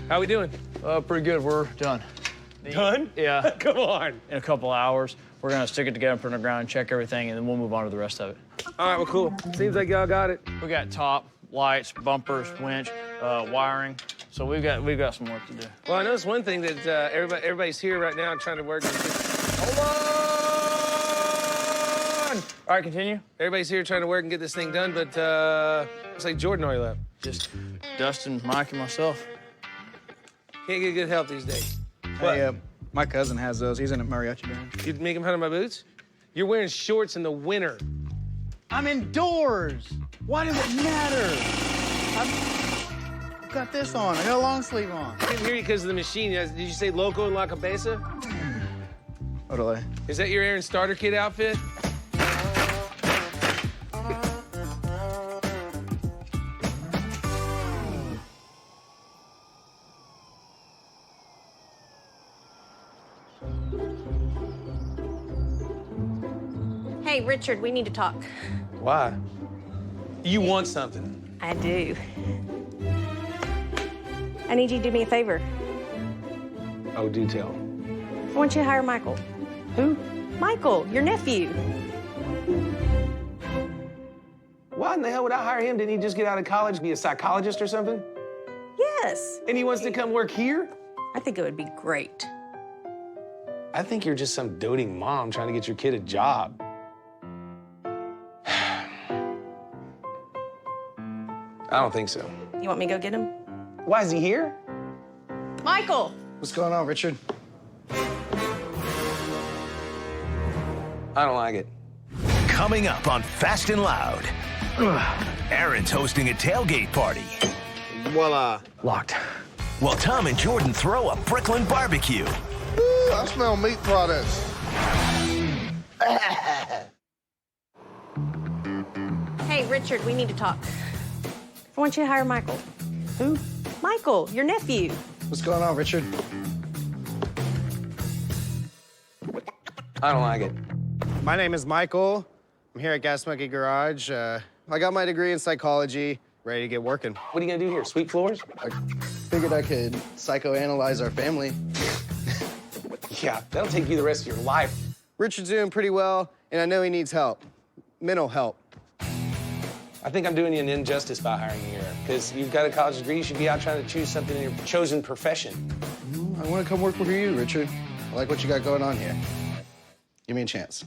How we doing? Pretty good. We're done. Done? Yeah. Come on. In a couple hours, we're gonna stick it together, put it on the ground, check everything, and then we'll move on to the rest of it. All right, well, cool. Seems like y'all got it. We got top, lights, bumpers, winch, wiring. So we've got some work to do. Well, I noticed one thing that everybody's here right now trying to work. Hold on! All right, continue. Everybody's here trying to work and get this thing done, but looks like Jordan already left. Just Dustin, Mike, and myself. Can't get good help these days. Hey, my cousin has those. He's in a mariachi band. You'd make him hunt on my boots? You're wearing shorts in the winter. I'm indoors. Why does it matter? I've got this on. I got a long sleeve on. I didn't hear you because of the machine. Did you say Loco and La Cabeza? Totally. Is that your Aaron starter kit outfit? Hey, Richard, we need to talk. Why? You want something. I do. I need you to do me a favor. Oh, do tell. I want you to hire Michael. Who? Michael, your nephew. Why in the hell would I hire him? Didn't he just get out of college, be a psychologist or something? Yes. And he wants to come work here? I think it would be great. I think you're just some doting mom trying to get your kid a job. I don't think so. You want me to go get him? Why is he here? Michael! What's going on, Richard? I don't like it. Coming up on Fast and Loud, Aaron's hosting a tailgate party. Voila. Locked. While Tom and Jordan throw a Brooklyn barbecue. Ooh, I smell meat products. Hey, Richard, we need to talk. I want you to hire Michael. Who? Michael, your nephew. What's going on, Richard? I don't like it. My name is Michael. I'm here at Gas Monkey Garage. I got my degree in psychology, ready to get working. What are you gonna do here, sweep floors? I figured I could psychoanalyze our family. Yeah, that'll take you the rest of your life. Richard's doing pretty well, and I know he needs help. Mental help. I think I'm doing you an injustice by hiring you here, because you've got a college degree, you should be out trying to choose something in your chosen profession. I want to come work for you, Richard. I like what you got going on here. Give me a chance.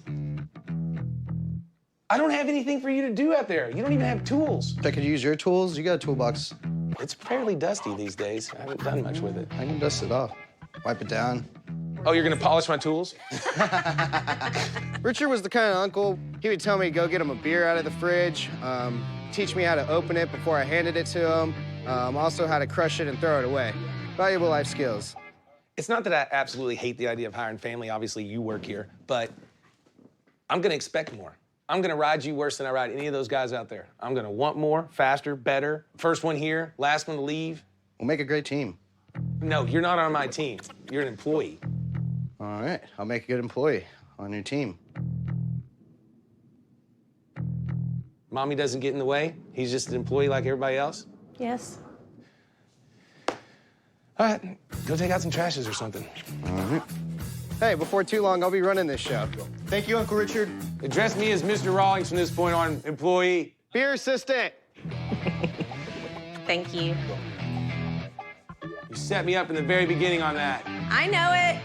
I don't have anything for you to do out there. You don't even have tools. If I could use your tools, you got a toolbox. It's fairly dusty these days. I haven't done much with it. I can dust it off. Wipe it down. Oh, you're gonna polish my tools? Richard was the kind of uncle, he would tell me to go get him a beer out of the fridge, teach me how to open it before I handed it to him, also how to crush it and throw it away. Valuable life skills. It's not that I absolutely hate the idea of hiring family. Obviously, you work here, but I'm gonna expect more. I'm gonna ride you worse than I ride any of those guys out there. I'm gonna want more, faster, better. First one here, last one to leave. We'll make a great team. No, you're not on my team. You're an employee. All right, I'll make a good employee on your team. Mommy doesn't get in the way. He's just an employee like everybody else. Yes. All right, go take out some trashes or something. All right. Hey, before too long, I'll be running this show. Thank you, Uncle Richard. Address me as Mr. Rawlings from this point on, employee. Beer assistant. Thank you. You set me up in the very beginning on that. I know it.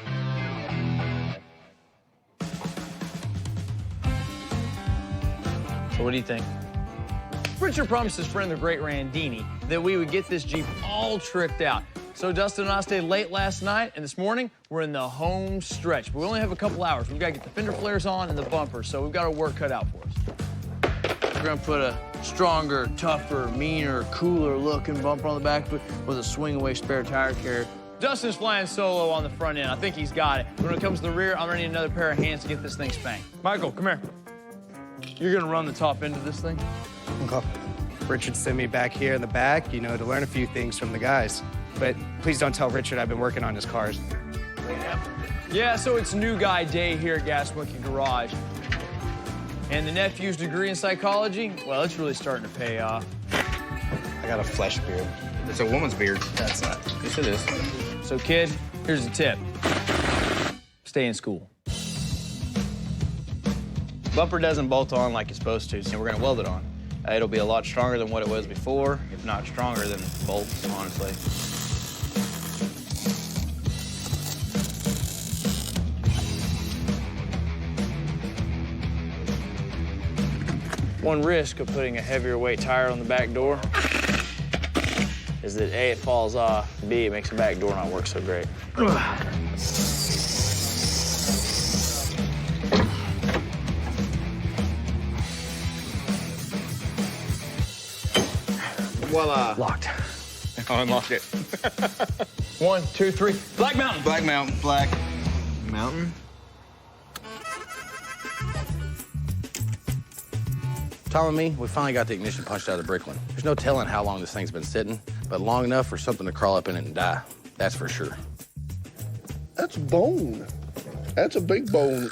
So what do you think? Richard promised his friend, the great Randini, that we would get this Jeep all tricked out. So Dustin and I stayed late last night, and this morning, we're in the home stretch. But we only have a couple hours. We've got to get the fender flares on and the bumper, so we've got our work cut out for us. We're gonna put a stronger, tougher, meaner, cooler looking bumper on the back with a swing away spare tire carrier. Dustin's flying solo on the front end. I think he's got it. But when it comes to the rear, I'm gonna need another pair of hands to get this thing spanked. Michael, come here. You're gonna run the top end of this thing? Okay. Richard sent me back here in the back, you know, to learn a few things from the guys. But please don't tell Richard I've been working on his cars. Yeah, so it's new guy day here at Gas Monkey Garage. And the nephew's degree in psychology, well, it's really starting to pay off. I got a flesh beard. It's a woman's beard. That's not. Yes, it is. So, kid, here's a tip. Stay in school. Bumper doesn't bolt on like it's supposed to, so we're gonna weld it on. It'll be a lot stronger than what it was before, if not stronger than bolts, honestly. One risk of putting a heavier weight tire on the back door is that A, it falls off, B, it makes the back door not work so great. Voila. Locked. I unlocked it. 1, 2, 3. Black Mountain. Black Mountain. Black Mountain. Tom and me, we finally got the ignition punched out of the Bricklin. There's no telling how long this thing's been sitting, but long enough for something to crawl up in it and die. That's for sure. That's bone. That's a big bone.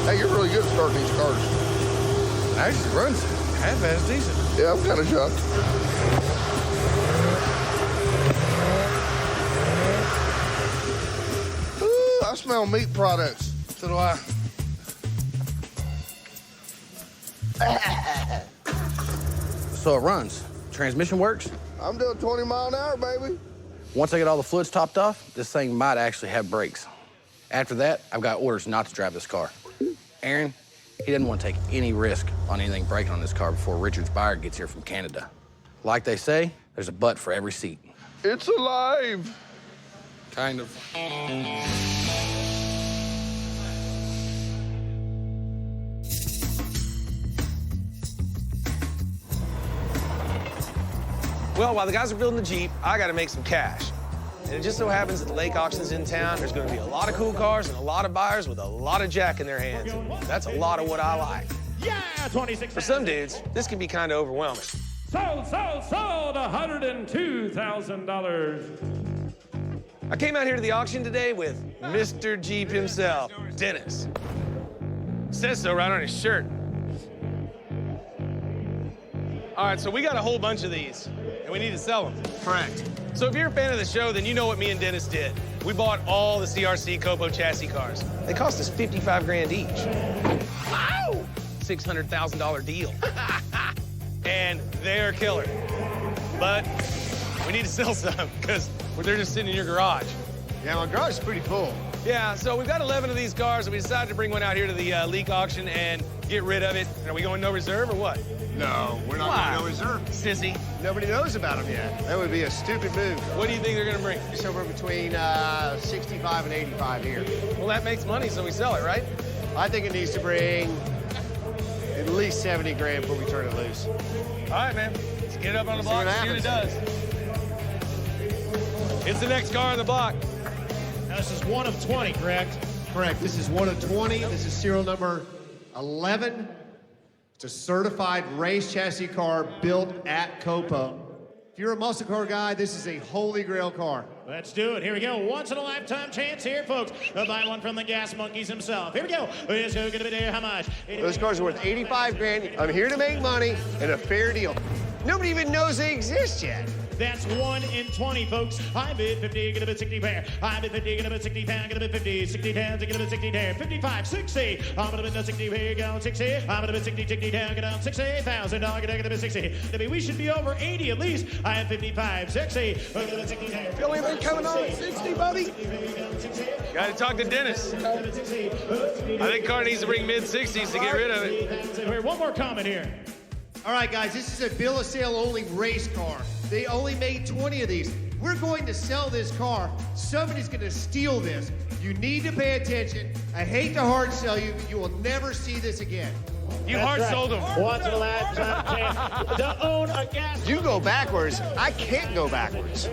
Hey, you're really good at starting these cars. Actually runs half-ass decent. Yeah, I'm kind of shocked. Ooh, I smell meat products. So do I. So it runs. Transmission works. I'm doing 20 mile an hour, baby. Once I get all the fluids topped off, this thing might actually have brakes. After that, I've got orders not to drive this car. Aaron, he doesn't want to take any risk on anything breaking on this car before Richard's buyer gets here from Canada. Like they say, there's a butt for every seat. It's alive. Kind of. Well, while the guys are building the Jeep, I got to make some cash. And it just so happens that the lake auction's in town. There's going to be a lot of cool cars and a lot of buyers with a lot of jack in their hands. And that's a lot of what I like. Yeah, 26. For some dudes, this can be kind of overwhelming. Sold, $102,000. I came out here to the auction today with Mr. Jeep himself, Dennis. Says so right on his shirt. All right, so we got a whole bunch of these, and we need to sell them. Correct. So if you're a fan of the show, then you know what me and Dennis did. We bought all the CRC Copo chassis cars. They cost us 55 grand each. Wow! $600,000 deal. And they're killer. But we need to sell some, because they're just sitting in your garage. Yeah, my garage is pretty full. Yeah, so we've got 11 of these cars, and we decided to bring one out here to the leak auction and get rid of it. Are we going no reserve or what? No, we're not going to no reserve. Sissy. Nobody knows about them yet. That would be a stupid move. What do you think they're going to bring? Somewhere between 65 and 85 here. Well, that makes money, so we sell it, right? I think it needs to bring at least 70 grand before we turn it loose. All right, man. Let's get it up on the block and see what it does. It's the next car on the block. Now, this is one of 20, correct? Correct. This is one of 20. This is serial number 11. It's a certified race chassis car built at Copo. If you're a muscle car guy, this is a holy grail car. Let's do it. Here we go. Once in a lifetime chance here, folks. Buy one from the Gas Monkeys himself. Here we go. It's going to be there. How much? Those cars are worth 85 grand. I'm here to make money and a fair deal. Nobody even knows they exist yet. That's 1 in 20, folks. I bid 50, get a bid 60 pair. I bid 50, get a bid 60 pound, get a bid 50, 60 pounds, get a bid 60 pair. 55, 60. I'm gonna bid the 60 pair, go 60. I'm gonna bid 60, 60 down, get down 60,000, dog, get a bid 60. We should be over 80 at least. I have 55, 60. I'm gonna bid 60 pair. Feel anything coming on at 60, buddy? Got to talk to Dennis. I think car needs to bring mid-60s to get rid of it. One more comment here. All right, guys, this is a bill of sale only race car. They only made 20 of these. We're going to sell this car. Somebody's going to steal this. You need to pay attention. I hate to hard sell you, but you will never see this again. You hard sold them. Once in a lifetime chance to own a gas. You go backwards. I can't go backwards.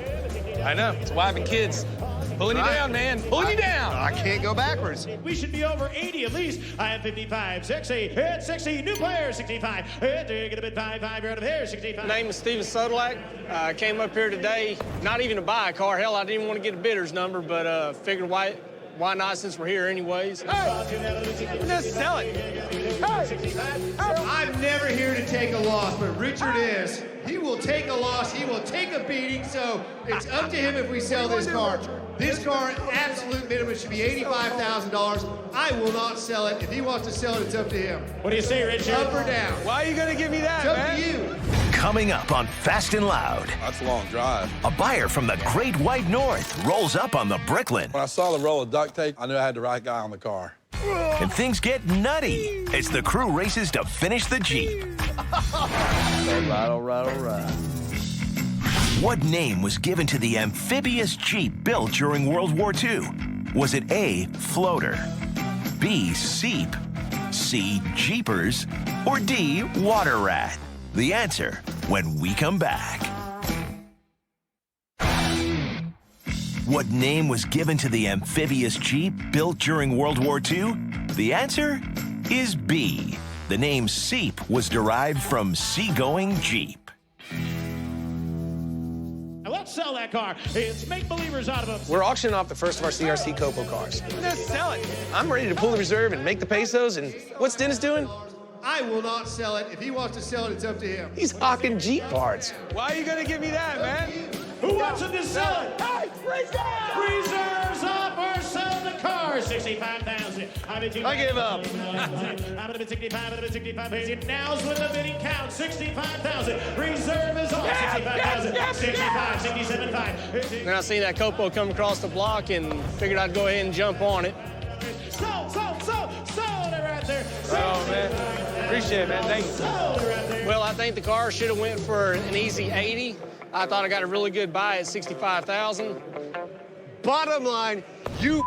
I know. It's wife and kids. Pulling you down, man. Pulling you down. I can't go backwards. We should be over 80 at least. I have 55, 60, hit 60, new player, 65, hit, get a bit 5, you're out of here, 65. My name is Steven Sodolak. I came up here today, not even to buy a car. Hell, I didn't even want to get a bidder's number, but figured why not since we're here anyways. Hey, just sell it. Hey. I'm never here to take a loss, but Richard is. He will take a loss. He will take a beating, so it's up to him if we sell this car. This car, absolute minimum, should be $85,000. I will not sell it. If he wants to sell it, it's up to him. What do you say, Richard? Up or down? Why are you going to give me that, It's up man? to you. Coming up on Fast and Loud, That's a long drive. a buyer from the Great White North rolls up on the Bricklin. When I saw the roll of duct tape, I knew I had the right guy on the car. And things get nutty as the crew races to finish the Jeep. All right. What name was given to the amphibious Jeep built during World War II? Was it A, floater, B, seep, C, jeepers, or D, water rat? The answer when we come back. What name was given to the amphibious Jeep built during World War II? The answer is B. The name Seep was derived from seagoing Jeep. Now let's sell that car. It's make-believers out of them. We're auctioning off the first of our CRC Copo cars. Let's sell it. I'm ready to pull the reserve and make the pesos. And what's Dennis doing? I will not sell it. If he wants to sell it, it's up to him. He's hawking Jeep parts. Why are you gonna give me that, man? Who wants him to sell it? Hey, reserves up or sell the car. 65,000. I give up. Out of it, 65. Out of it, 65. Now's when the bidding counts. 65,000. Reserve is off. 65,000. 65. 67.5. Then I seen that Copo come across the block and figured I'd go ahead and jump on it. Sold it right there. Oh, man. Appreciate it, man. Thank you. Sold it right there. Well, I think the car should have went for an easy 80. I thought I got a really good buy at 65,000. Bottom line, you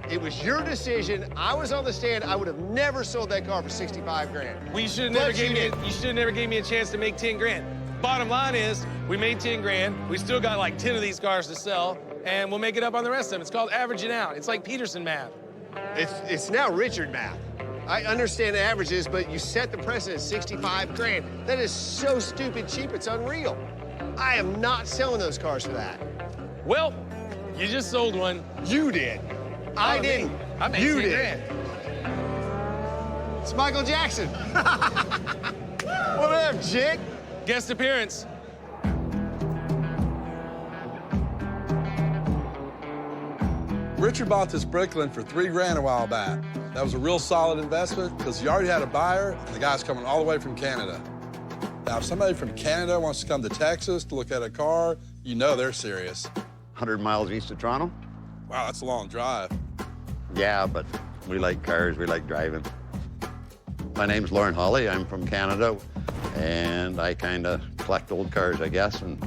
it was your decision. I was on the stand. I would have never sold that car for 65 grand. Well, you should have never gave me a chance to make 10 grand. Bottom line is, we made 10 grand. We still got like 10 of these cars to sell, and we'll make it up on the rest of them. It's called averaging out. It's like Peterson math. It's now Richard math. I understand the averages, but you set the precedent at 65 grand. That is so stupid cheap, it's unreal. I am not selling those cars for that. Well, you just sold one. You did. I didn't. I made you 10 did. grand. It's Michael Jackson. What up, chick? Guest appearance. Richard bought this Bricklin for $3 grand a while back. That was a real solid investment because he already had a buyer, and the guy's coming all the way from Canada. Now, if somebody from Canada wants to come to Texas to look at a car, you know they're serious. 100 miles east of Toronto. Wow, that's a long drive. Yeah, but we like cars, we like driving. My name's Lauren Hawley, I'm from Canada, and I kind of collect old cars, I guess, and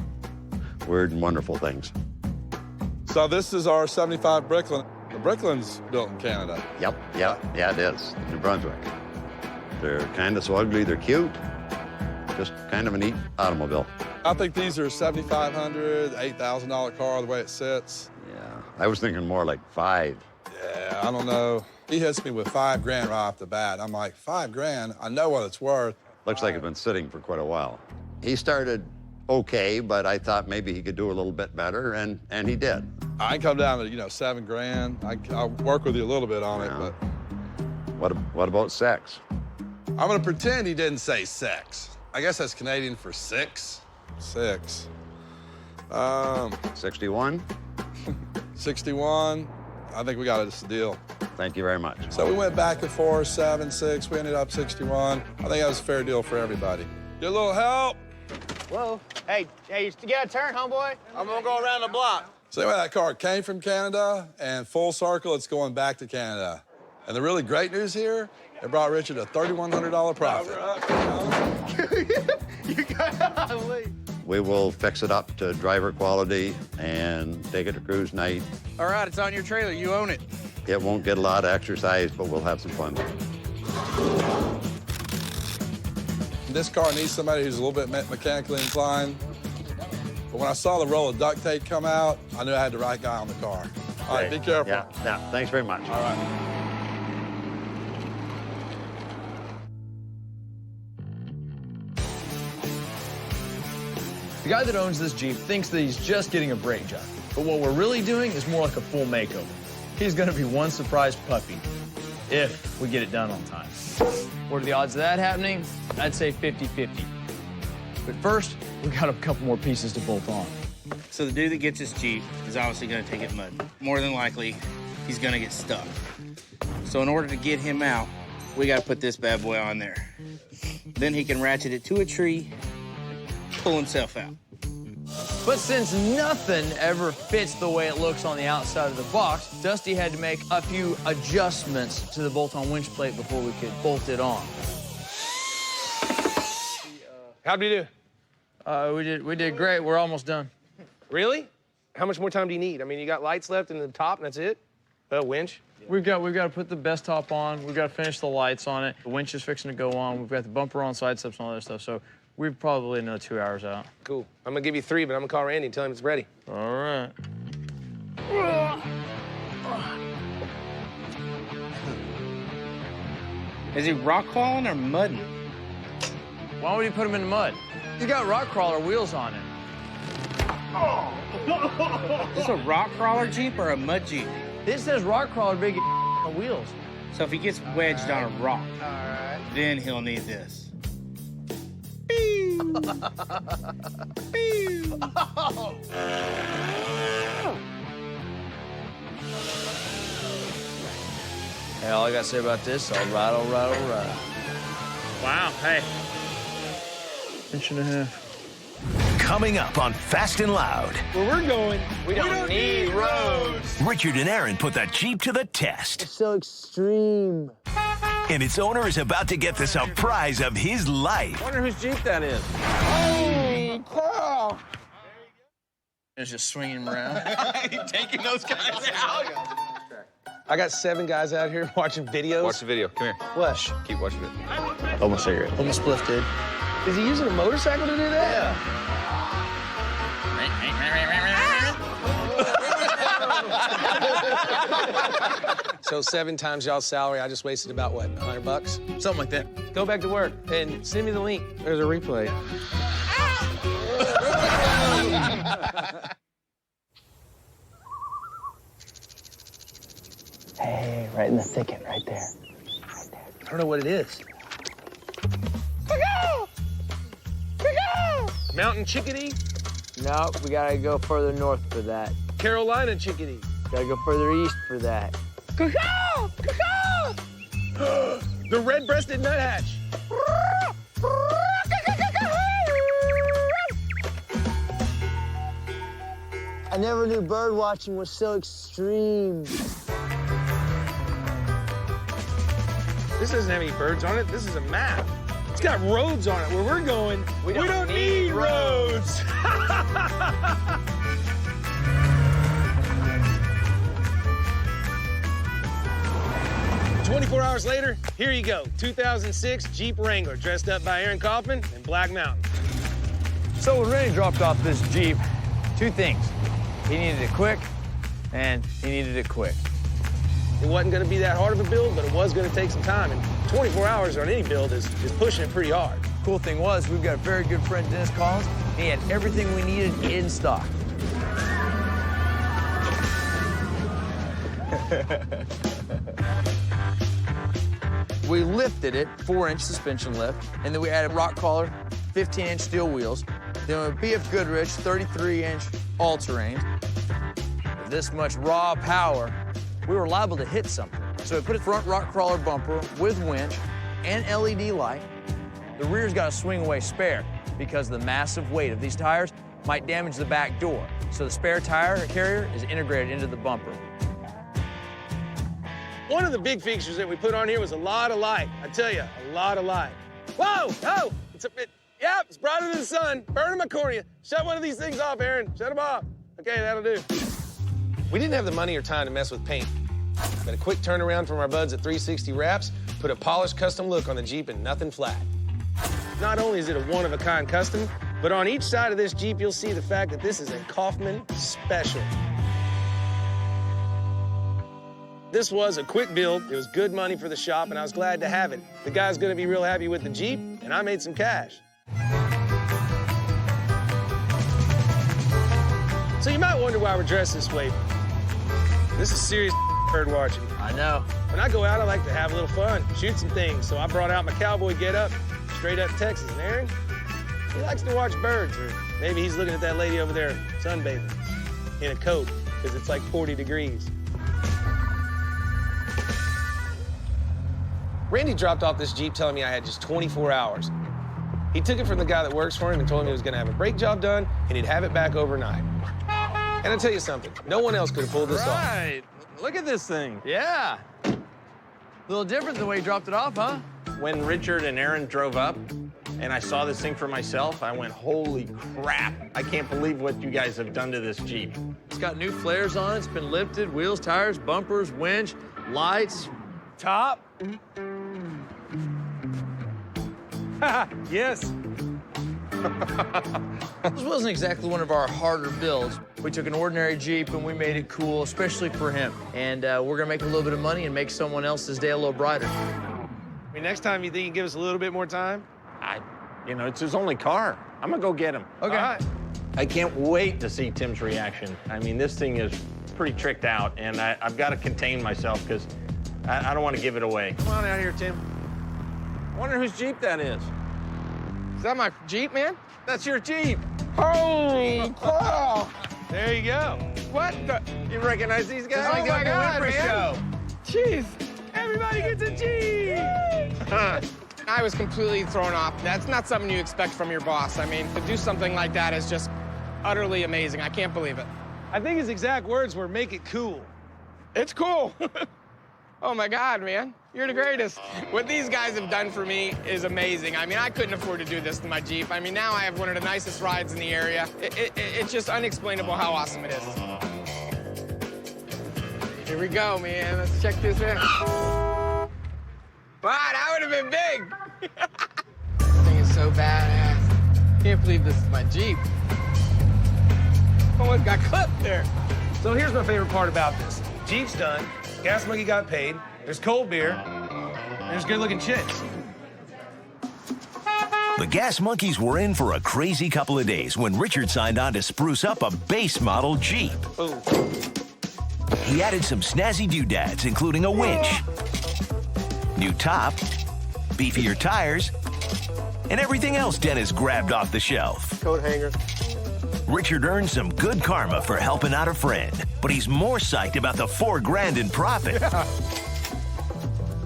weird and wonderful things. So this is our 75 Bricklin. The Bricklin's built in Canada. Yep, yeah, it is, New Brunswick. They're kind of so ugly, they're cute. Just kind of a neat automobile. I think these are $7,500, $8,000 car the way it sits. Yeah, I was thinking more like 5. Yeah, I don't know. He hits me with $5 grand right off the bat. I'm like, $5 grand? I know what it's worth. Looks like it's been sitting for quite a while. He started okay, but I thought maybe he could do a little bit better, and he did. I can come down to, $7 grand. I'll work with you a little bit on it, but... What about sex? I'm gonna pretend he didn't say sex. I guess that's Canadian for 6. 6. 61? 61. I think we got us a deal. Thank you very much. So we went back and forth, 7, 6. We ended up 61. I think that was a fair deal for everybody. Get a little help. Whoa. Hey, you get a turn, homeboy? I'm gonna go around the block. So anyway, that car came from Canada, and full circle, it's going back to Canada. And the really great news here, it brought Richard a $3,100 profit. We will fix it up to driver quality and take it to cruise night. All right, it's on your trailer. You own it. It won't get a lot of exercise, but we'll have some fun. This car needs somebody who's a little bit mechanically inclined. But when I saw the roll of duct tape come out, I knew I had the right guy on the car. All right, be careful. Yeah, thanks very much. All right. The guy that owns this Jeep thinks that he's just getting a brake job, but what we're really doing is more like a full makeover. He's gonna be one surprise puppy, if we get it done on time. What are the odds of that happening? I'd say 50-50. But first, we got a couple more pieces to bolt on. So the dude that gets this Jeep is obviously gonna take it mud. More than likely, he's gonna get stuck. So in order to get him out, we gotta put this bad boy on there. Then he can ratchet it to a tree, pull himself out. But since nothing ever fits the way it looks on the outside of the box, Dusty had to make a few adjustments to the bolt-on winch plate before we could bolt it on. How'd we do? We did great. We're almost done. Really? How much more time do you need? I mean, you got lights left in the top, and that's it? A winch? We've got to put the best top on. We've got to finish the lights on it. The winch is fixing to go on. We've got the bumper on, side steps, and all that stuff. So we're probably another 2 hours out. Cool. I'm gonna give you 3, but I'm gonna call Randy and tell him it's ready. All right. Is he rock crawling or mudding? Why would he put him in the mud? He's got rock crawler wheels on it. Is this a rock crawler Jeep or a mud Jeep? This says rock crawler big on wheels. So if he gets wedged on a rock, then he'll need this. Hey, all I got to say about this, all right, all right, all right. Wow, hey. Inch and a half. Coming up on Fast and Loud. Where we're going, we don't need roads. Richard and Aaron put the Jeep to the test. It's so extreme. And its owner is about to get the surprise of his life. I wonder whose Jeep that is. Holy cow! It's just swinging him around. Taking those guys out. I got 7 guys out here watching videos. Watch the video. Come here. What? Shh, keep watching it. Almost cigarette. Almost spliffed, dude. Is he using a motorcycle to do that? So 7 times y'all's salary, I just wasted about, what, $100? Something like that. Go back to work and send me the link. There's a replay. Hey, right in the thicket, right there. I don't know what it is. Mountain chickadee? No, we gotta go further north for that. Carolina chickadee. Gotta go further east for that. The red-breasted nuthatch. I never knew bird watching was so extreme. This doesn't have any birds on it. This is a map. It's got roads on it. Where we're going, we don't need roads. 24 hours later, here you go. 2006 Jeep Wrangler, dressed up by Aaron Kaufman and Black Mountain. So when Randy dropped off this Jeep, 2 things. He needed it quick, and he needed it quick. It wasn't going to be that hard of a build, but it was going to take some time. And 24 hours on any build is pushing it pretty hard. Cool thing was, we've got a very good friend, Dennis Collins. He had everything we needed in stock. We lifted it, 4-inch suspension lift, and then we added rock crawler, 15-inch steel wheels. Then with BF Goodrich, 33-inch all-terrain. With this much raw power, we were liable to hit something. So we put a front rock crawler bumper with winch and LED light. The rear's got a swing away spare because the massive weight of these tires might damage the back door. So the spare tire carrier is integrated into the bumper. One of the big features that we put on here was a lot of light. I tell you, a lot of light. Whoa, oh, it's a bit, yep, it's brighter than the sun. Burning my cornea. Shut one of these things off, Aaron. Shut them off. Okay, that'll do. We didn't have the money or time to mess with paint. But a quick turnaround from our buds at 360 Wraps put a polished custom look on the Jeep and nothing flat. Not only is it a one-of-a-kind custom, but on each side of this Jeep, you'll see the fact that this is a Kaufman Special. This was a quick build. It was good money for the shop, and I was glad to have it. The guy's gonna be real happy with the Jeep, and I made some cash. So you might wonder why we're dressed this way. This is serious bird watching. I know. When I go out, I like to have a little fun, shoot some things. So I brought out my cowboy getup, straight up Texas. And Aaron, he likes to watch birds, or maybe he's looking at that lady over there sunbathing in a coat because it's like 40 degrees. Randy dropped off this Jeep telling me I had just 24 hours. He took it from the guy that works for him and told him he was gonna have a brake job done and he'd have it back overnight. And I'll tell you something, no one else could have pulled this off. Right, look at this thing. Yeah. A little different than the way he dropped it off, huh? When Richard and Aaron drove up, and I saw this thing for myself, I went, holy crap. I can't believe what you guys have done to this Jeep. It's got new flares on it. It's been lifted, wheels, tires, bumpers, winch, lights, top. Yes. This wasn't exactly one of our harder builds. We took an ordinary Jeep and we made it cool, especially for him. And we're gonna make a little bit of money and make someone else's day a little brighter. I mean, next time you think you can give us a little bit more time? You know, it's his only car. I'm gonna go get him. Okay. All right. I can't wait to see Tim's reaction. I mean, this thing is pretty tricked out, and I've got to contain myself because I don't want to give it away. Come on out here, Tim. I wonder whose Jeep that is. Is that my Jeep, man? That's your Jeep. Holy cow! There you go. What the? You recognize these guys? Oh my God, man! Jeez! Everybody gets a Jeep! I was completely thrown off. That's not something you expect from your boss. I mean, to do something like that is just utterly amazing. I can't believe it. I think his exact words were, make it cool. It's cool. Oh my God, man. You're the greatest. What these guys have done for me is amazing. I mean, I couldn't afford to do this to my Jeep. I mean, now I have one of the nicest rides in the area. It's just unexplainable how awesome it is. Here we go, man. Let's check this out. Wow, that would have been big. This thing is so badass. Can't believe this is my Jeep. Almost got clipped there. So here's my favorite part about this. Jeep's done, Gas Monkey got paid, there's cold beer, and there's good-looking chicks. The Gas Monkeys were in for a crazy couple of days when Richard signed on to spruce up a base model Jeep. Ooh. He added some snazzy doodads, including a winch, new top, beefier tires, and everything else Dennis grabbed off the shelf. Coat hanger. Richard earned some good karma for helping out a friend, but he's more psyched about the $4,000 in profit.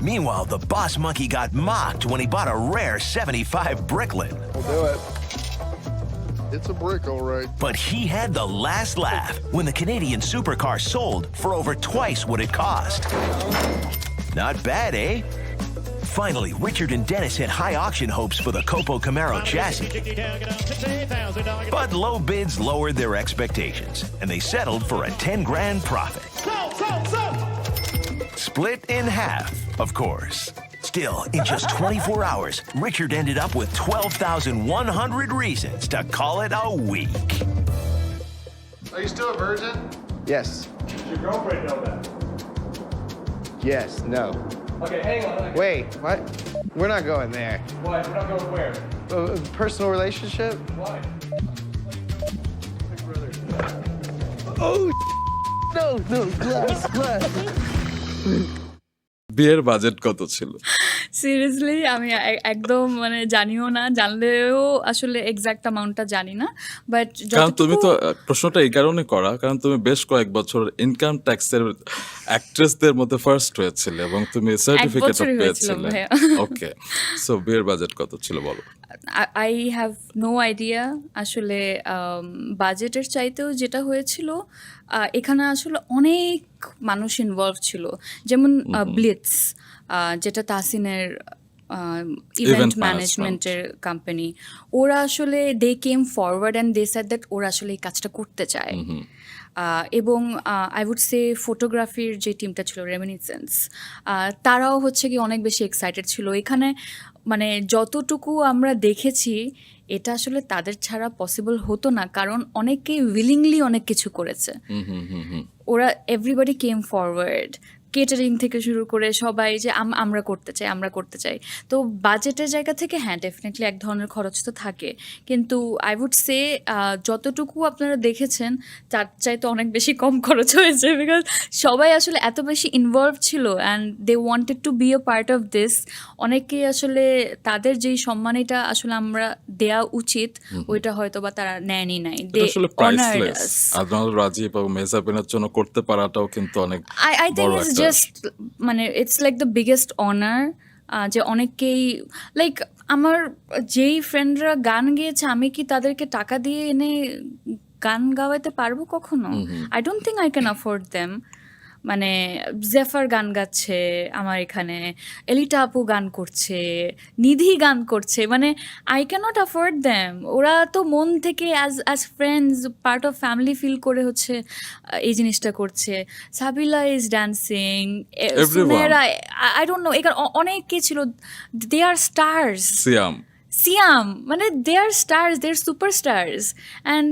Meanwhile, the boss monkey got mocked when he bought a rare 75 Bricklin. We'll do it. It's a brick, all right. But he had the last laugh when the Canadian supercar sold for over twice what it cost. Not bad, eh? Finally, Richard and Dennis hit high auction hopes for the Copo Camaro chassis. But low bids lowered their expectations, and they settled for a $10,000 profit. Split in half, of course. Still, in just 24 hours, Richard ended up with 12,100 reasons to call it a week. Are you still a virgin? Yes. Does your girlfriend know that? Yes. No. Okay, hang on. Wait, what? We're not going there. What? We're not going where? Personal relationship? Why? Oh, no, glass. বিয়ের budget কত ছিল? Seriously আমি একদম মানে জানিও না, জানলেও আসলে এক্সাক্ট অ্যামাউন্টটা জানি না, বাট কারণ তুমি তো প্রশ্নটা এই কারণে করা কারণ তুমি বেশ কয়েক বছর ইনকাম ট্যাক্সের অ্যাক্ট্রেসদের মধ্যে ফার্স্ট হয়েছিলে এবং তুমি সার্টিফিকেটও পেয়েছিলে। ওকে, সো বিয়ের বাজেট কত ছিল বলো? আই হ্যাভ নো আইডিয়া আসলে। বাজেটের চাইতেও যেটা হয়েছিল এখানে আসলে অনেক মানুষ ইনভলভ ছিল, যেমন ব্লিটস যেটা তাহসিনের ইভেন্ট ম্যানেজমেন্টের কোম্পানি, ওরা আসলে they came forward and they said that ওরা আসলে এই কাজটা করতে চায়। এবং আই উড সে ফটোগ্রাফির যে টিমটা ছিল রেমিনিসেন্স, তারাও হচ্ছে কি অনেক বেশি এক্সাইটেড ছিল। এখানে মানে যতটুকু আমরা দেখেছি এটা আসলে তাদের ছাড়া পসিবল হতো না, কারণ অনেকেই উইলিংলি অনেক কিছু করেছে। ওরা এভরিবডি কেম ফরওয়ার্ড, কেটারিং থেকে শুরু করে সবাই যে আমরা করতে চাই। তো বাজেটের জায়গা থেকে হ্যাঁ ডেফিনেটলি এক ধরনের খরচ তো থাকে, কিন্তু আই উড সে যতটুকু আপনারা দেখেছেন তার চাইতে অনেক বেশি কম খরচ হয়েছে, বিকজ সবাই আসলে এত বেশি ইনভলভ ছিল and they wanted to be a part of this. অনেকেই আসলে তাদের যেই সম্মানটা আসলে আমরা দেয়া উচিত ওইটা হয়তো বা তারা নেয়নি নাই। রাজীব এবং মেজাবিনের জন্য করতে পারাটাও কিন্তু অনেক আই থিঙ্ক ইটস জাস্ট মানে it's like the biggest honour. যে অনেকেই লাইক আমার যেই ফ্রেন্ডরা গান গেয়েছে আমি কি তাদেরকে টাকা দিয়ে এনে গান গাওয়াতে পারবো কখনো? I don't think I can afford them, মানে জেফার গান গাচ্ছে আমার এখানে, এলিটা আপু গান করছে, নিধি গান করছে, মানে আই ক্যানট অ্যাফোর্ড দ্যাম। ওরা তো মন থেকে as friends, part of family feel করে হচ্ছে এই জিনিসটা করছে। Sabila is dancing, Sunera, I don't know, এখানে অনেকে ছিল, দে আর স্টার্স। সিয়াম, মানে they are stars, they are superstars. And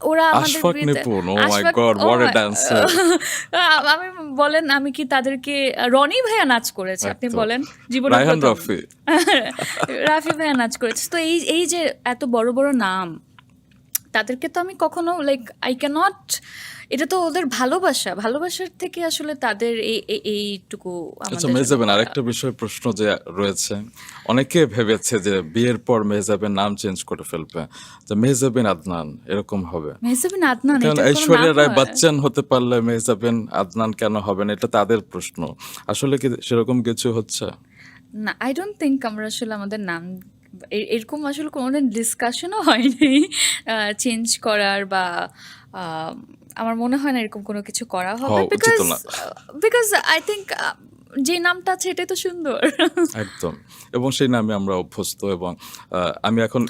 ওরা Ashfaq Nipun, oh my god, what a dancer. আমি বলেন, আমি কি তাদেরকে, রনি ভাইয়া নাচ করেছে, আপনি বলেন জীবনে রায়হান রাফি, রাফি ভাইয়া নাচ করেছে। তো এই যে এত বড় বড় নাম, তাদেরকে তো আমি কখনো লাইক আই ক্যানট, এটা তো ওদের ভালোবাসার থেকে আসলে তাদের এইটুকু। আচ্ছা মেহজাবিন, আরেকটা বিষয় প্রশ্ন যে রয়েছে, অনেকে ভেবেছে যে বিয়ের পর মেহজাবিন নাম চেঞ্জ করে ফেলবে, যে মেহজাবিন আদনান এরকম হবে। মেহজাবিন আদনান, ঐশ্বরিয়া রায় বচ্চন হতে পারলে মেহজাবিন আদনান কেন হবে না, এটা তাদের প্রশ্ন। আসলে কি সেরকম কিছু হচ্ছে? না, আই ডোন্ট থিঙ্ক আমরা আসলে আমাদের নাম এরকম আসলে কোনোদিন ডিসকাশনও হয়নি চেঞ্জ করার, বা আমার মনে হয় না এরকম কোনো কিছু করা হবে, বিকজ আই থিঙ্ক যে নামটা আছে এটাই তো সুন্দর। একদম, এবং সেই নামে আমরা অভ্যস্ত। এবং আমি এখন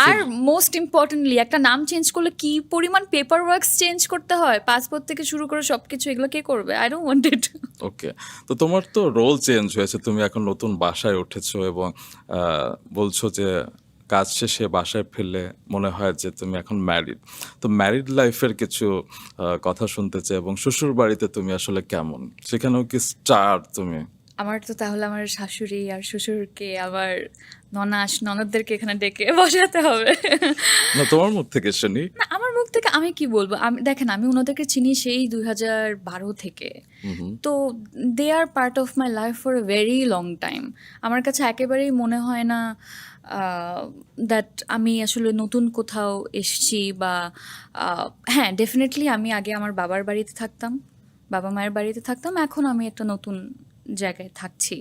আর মোস্ট ইম্পর্টেন্টলি, একটা নাম চেঞ্জ করলে কি পরিমাণ পেপার ওয়ার্কস চেঞ্জ করতে হয়, পাসপোর্ট থেকে শুরু করে সবকিছু, এগুলো কে করবে? I don't want it. Okay, তো তোমার তো রোল চেঞ্জ হয়েছে, তুমি এখন নতুন বাসায় উঠেছো এবং বলছো যে কাজ শেষে বাসায় ফিরলে মনে হয় যে তুমি এখন ম্যারিড। তো ম্যারিড লাইফের কিছু কথা শুনতে চাই, এবং শ্বশুর বাড়িতে তুমি আসলে কেমন, সেখানেও কি স্টার তুমি? আমার তো তাহলে আমার শাশুড়ি আর শ্বশুরকে, আবার ননদদেরকে এখানে ডেকে বসাতে হবে। না, তোমার মুখ থেকে শুনি। না, আমার মুখ থেকে আমি কি বলবো, দেখেন আমি ওনাদেরকে চিনি সেই 2012 থেকে, তো they are part of my life for a very long time. আমার কাছে একেবারেই মনে হয় না দ্যাট আমি আসলে নতুন কোথাও এসছি, বা হ্যাঁ ডেফিনেটলি আমি আগে আমার বাবার বাড়িতে থাকতাম, বাবা মায়ের বাড়িতে থাকতাম, এখন আমি একটা নতুন জায়গায় থাকছি।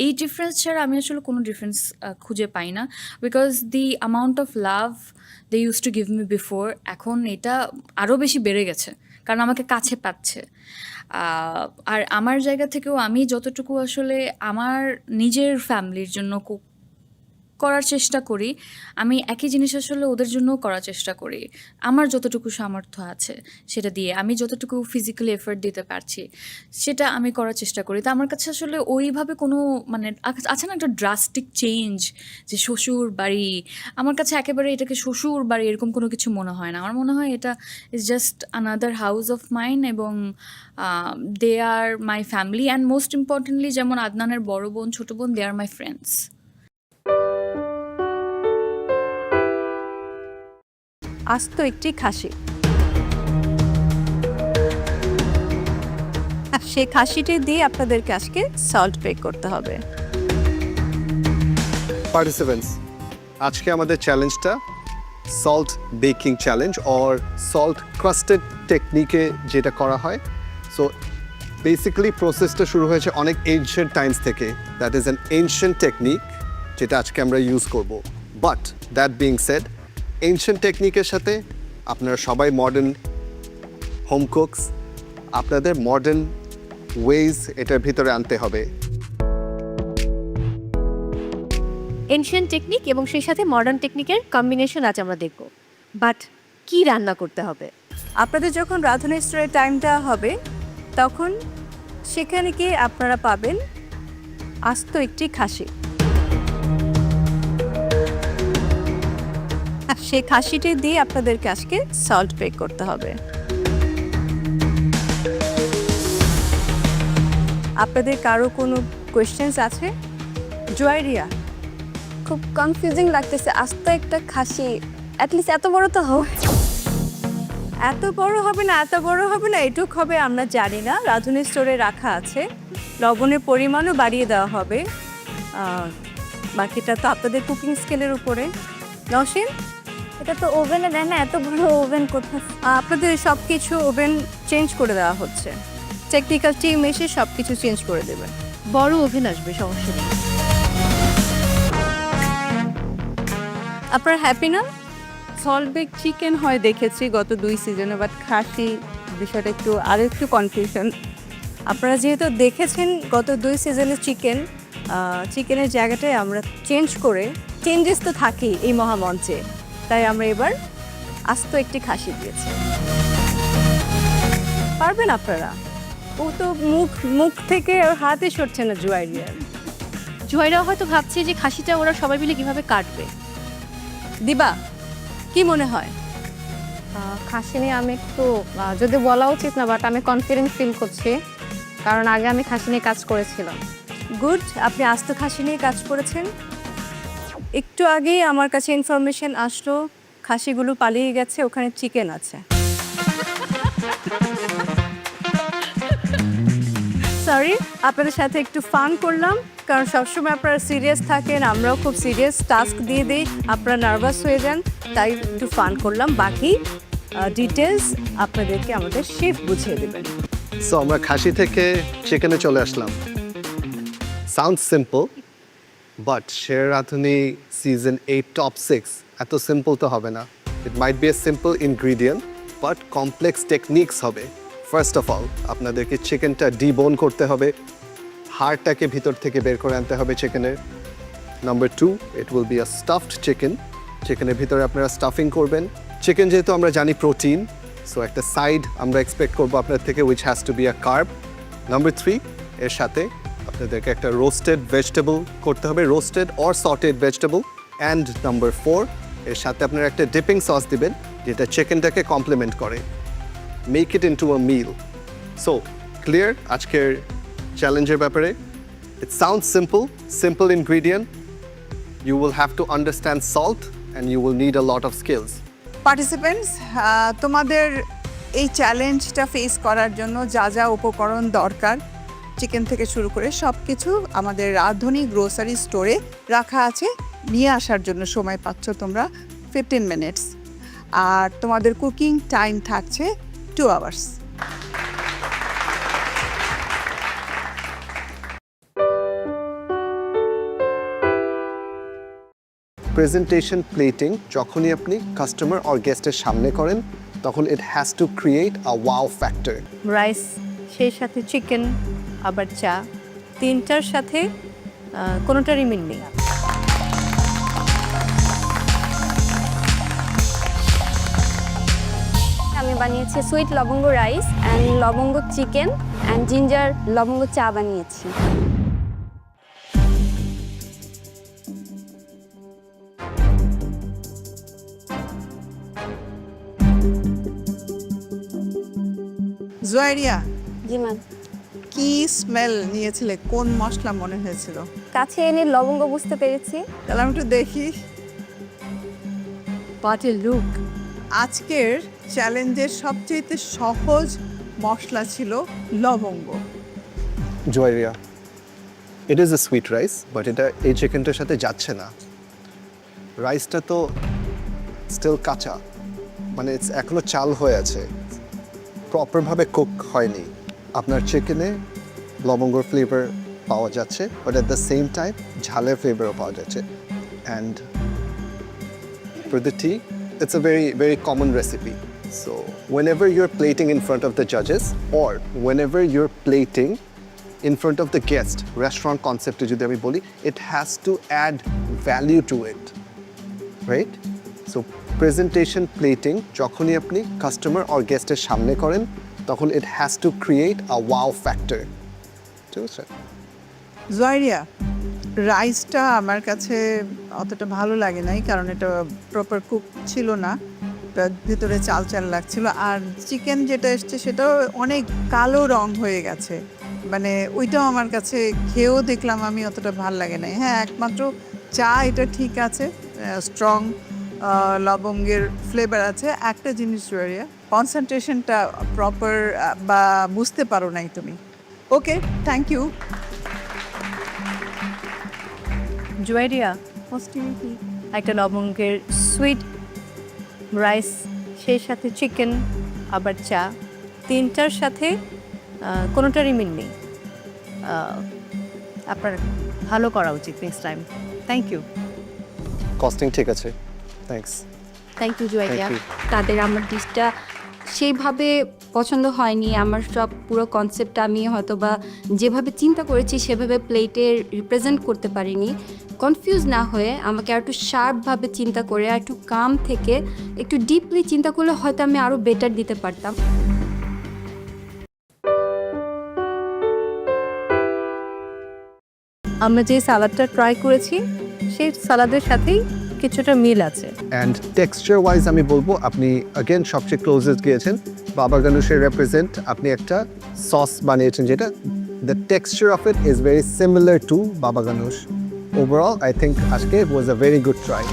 এই ডিফারেন্স ছাড়া আমি আসলে কোনো ডিফারেন্স খুঁজে পাই না, because the amount of love they use to give me before, এখন এটা আরও বেশি বেড়ে গেছে, কারণ আমাকে কাছে পাচ্ছে। আর আমার জায়গা থেকেও আমি যতটুকু আসলে আমার নিজের ফ্যামিলির জন্য করার চেষ্টা করি, আমি একই জিনিস আসলে ওদের জন্যও করার চেষ্টা করি। আমার যতটুকু সামর্থ্য আছে সেটা দিয়ে, আমি যতটুকু ফিজিক্যালি এফোর্ট দিতে পারছি সেটা আমি করার চেষ্টা করি। তো আমার কাছে আসলে ওইভাবে কোনো মানে আছে না একটা ড্রাস্টিক চেঞ্জ, যে শ্বশুর বাড়ি, আমার কাছে একেবারে এটাকে শ্বশুর বাড়ি এরকম কোনো কিছু মনে হয় না। আমার মনে হয় এটা is just another house of mine, এবং they are my family, and most importantly যেমন আদনানের বড় বোন ছোটো বোন, দে আর মাই ফ্রেন্ডস। আস্ত একটি খাসি, সে খাসিটি দিয়ে আপনাদেরকে আজকে সল্ট বেক করতে হবে। পার্টিসিপেন্টস, আজকে আমাদের চ্যালেঞ্জটা salt baking challenge or salt crusted টেকনিকে যেটা করা হয়। সো বেসিক্যালি প্রসেসটা শুরু হয়েছে অনেক এনশিয়েন্ট টাইমস থেকে। That is an ancient technique যেটা আজকে আমরা ইউজ করব। But that being said, ancient টেকনিকের সাথে আপনারা সবাই মডার্ন হোম কুকস, আপনাদের মডার্ন ওয়েজ এটার ভিতরে আনতে হবে। এনশিয়েন্ট টেকনিক এবং সেই সাথে মডার্ন টেকনিকের কম্বিনেশন আজ আমরা দেখব। বাট কি রান্না করতে হবে? আপনাদের যখন রাঁধুনি স্টোরের টাইমটা হবে তখন সেখানে গিয়ে আপনারা পাবেন আস্ত একটি খাসি। সেই খাসিটি দিয়ে আপনাদেরকে আজকে সল্ট বেক করতে হবে। আপনাদের কারো কোনো কোয়েশ্চেন্স আছে? জয়রিয়া, খুব কনফিউজিং লাগতেছে, আস্ত একটা খাসি, অ্যাটলিস্ট এত বড় তো হবে। এত বড় হবে না, এত বড় হবে না, এটুক হবে আমরা জানি না। রাঁধুনি স্টোরে রাখা আছে, লবণের পরিমাণও বাড়িয়ে দেওয়া হবে। বাকিটা তো আপনাদের কুকিং স্কেলের উপরে। নসীন, এটা তো ওভেনে দেয় না, এত বড় ওভেন কোথায়? আপনাদের সব কিছু ওভেন চেঞ্জ করে দেওয়া হচ্ছে, টেকনিক্যাল টিম এসে সব কিছু চেঞ্জ করে দেবে। বড় ওভেন আসবে, সমস্যা নেই। আপনারা হ্যাপি না? সল্ট বেক চিকেন হয় দেখেছি গত 2 সিজনে, বাট খাসি বিষয়টা একটু আরও একটু কনফিউশন। আপনারা যেহেতু দেখেছেন গত 2 সিজনের চিকেনের জায়গাটায় আমরা চেঞ্জ করে, চেঞ্জেস তো থাকেই এই মহামঞ্চে, তাই আমরা এবার আস্ত একটি খাসি দিয়েছি। পারবেন আপনারা? ও তো মুখ থেকে ওর হাতে সরছে না জুয়াইরা হয়তো ভাবছে যে খাসিটা ওরা সবাই মিলে কিভাবে কাটবে। দিবা, কি মনে হয়? খাসি নিয়ে আমি একটু যদি বলা উচিত না, বাট আমি কনফিডেন্ট ফিল করছি, কারণ আগে আমি খাসি নিয়ে কাজ করেছিলাম। গুড, আপনি আস্ত খাসি নিয়ে কাজ করেছেন। একটু আগেই আমার কাছে ইনফরমেশন আসলো খাসিগুলো পালিয়ে গেছে, ওখানে চিকেন আছে। সরি, আপনাদের সাথে একটু ফান করলাম, কারণ সবসময় আপনারা সিরিয়াস থাকেন, আমরাও খুব সিরিয়াস টাস্ক দিয়ে দিই, আপনারা নার্ভাস হয়ে যান, তাই একটু ফান করলাম। বাকি ডিটেলস আপনাদেরকে আমাদের শেফ বুঝিয়ে দেবেন। সো আমরা খাসি থেকে চিকেনে চলে আসলাম। সাউন্ড সিম্পল, বাট শের রাঁধুনি সিজন 8 টপ 6 এত সিম্পল তো হবে না। It might be a simple ingredient, but complex techniques হবে। ফার্স্ট অফ অল আপনাদেরকে চিকেনটা ডিবোন করতে হবে, হাড়টাকে ভিতর থেকে বের করে আনতে হবে চিকেনের। Number 2, it will be a stuffed chicken. চিকেনের ভিতরে আপনারা স্টাফিং করবেন। চিকেন যেহেতু আমরা জানি প্রোটিন, সো একটা সাইড আমরা এক্সপেক্ট করবো আপনার থেকে, which has to be a carb. Number 3, এর সাথে আপনাদেরকে একটা রোস্টেড ভেজিটেবল করতে হবে, roasted or sautéed vegetable. And number 4, এর সাথে আপনারা একটা ডিপিং সস দিবেন যেটা চিকেনটাকে কমপ্লিমেন্ট করে। Make it into a meal. So clear আজকের চ্যালেঞ্জের ব্যাপারে? It sound simple ingredient. You will have to understand salt and you will need a lot of skills. Participants, তোমাদের এই চ্যালেঞ্জটা ফেস করার জন্য যা যা উপকরণ দরকার, চিকেন থেকে শুরু করে সব কিছু আমাদের রাঁধুনি গ্রোসারি স্টোরে রাখা আছে। নিয়ে আসার জন্য সময় পাচ্ছ তোমরা 15 মিনিটস, আর তোমাদের কুকিং টাইম থাকছে 2 আওয়ার্স। প্রেজেন্টেশন প্লেটিং যখনই আপনি কাস্টমার অর গেস্টের সামনে করেন, তখন it has to create a wow factor. Rice, সেই সাথে চিকেন, আবার চা, তিনটার সাথে কোনোটারই মিল নেই। আমি বানিয়েছি সুইট লবঙ্গ রাইস অ্যান্ড লবঙ্গ চিকেন অ্যান্ড জিঞ্জার লবঙ্গ চা বানিয়েছি। জোয়ারিয়া, জি ম্যাম। কি স্মেল নিয়েছিলে? কোন মশলা মনে হয়েছিল? কাছে এনে লবঙ্গ বুঝতে পেরেছি। তাহলে আমি একটু দেখি। Party look. আজকের চ্যালেঞ্জের সবচেয়ে সহজ মশলা ছিল লবঙ্গ। Joyria, it is a sweet rice, but এটা এই চিকেনটার সাথে যাচ্ছে না। রাইসটা তো স্টিল কাঁচা, মানে এখনো চাল হয়ে আছে, প্রপারভাবে কুক হয়নি। আপনার চিকেনে লবঙ্গর ফ্লেভার পাওয়া যাচ্ছে, but at the same time ঝালের ফ্লেভারও পাওয়া যাচ্ছে। And for the T, it's a very common recipe. So whenever you're plating in front of the judges or whenever you're plating in front of the guest, restaurant concept jodi ami boli, it has to add value to it, right? So presentation plating jokhoni apni customer or guest er samne koren, tokhon it has to create a wow factor. ঠিক আছে? জয়রিয়া, রাইসটা আমার কাছে অতটা ভালো লাগে নাই, কারণ এটা প্রপার কুক ছিল না, ভিতরে চাল চাল লাগছিল। আর চিকেন যেটা এসছে সেটাও অনেক কালো রং হয়ে গেছে, মানে ওইটাও আমার কাছে খেয়েও দেখলাম আমি অতটা ভালো লাগে নাই। হ্যাঁ, একমাত্র চা এটা ঠিক আছে, স্ট্রং লবঙ্গের ফ্লেভার আছে। একটা জিনিস জয়রিয়া, কনসেন্ট্রেশনটা প্রপার বা বুঝতে পারো নাই তুমি। ওকে, থ্যাংক ইউ। জুয়েরিয়া, একটা লবঙ্গের সুইট রাইস, সেই সাথে চিকেন, আবার চা, তিনটার সাথে কোনোটারই মিল নেই। আপনার ভালো করা উচিত next time. Thank you. Costing ঠিক আছে, থ্যাঙ্কস। Thank you Juwairiya. তাদের আমার ডিশটা সেইভাবে পছন্দ হয়নি আমার, সব পুরো কনসেপ্ট আমি হয়তো বা যেভাবে চিন্তা করেছি সেভাবে প্লেটে রিপ্রেজেন্ট করতে পারিনি। কনফিউজ না হয়ে আমাকে আর একটু শার্পভাবে চিন্তা করে আর একটু কাম থেকে একটু ডিপলি চিন্তা করলে হয়তো আমি আরও বেটার দিতে পারতাম। আমরা যে সালাদটা ট্রাই করেছি সেই সালাদের সাথেই কিছুটা মিল আছে। অ্যান্ড টেক্সচার ওয়াইজ আমি বলবো আপনি অ্যাগেন সবচেয়ে ক্লোজেস্ট গিয়েছেন। বাবা গানুশের রেপ্রেজেন্ট আপনি একটা সস বানিয়েছেন যেটা the texture of it is very similar to baba ganoush. Overall I think আজকে was a very good try.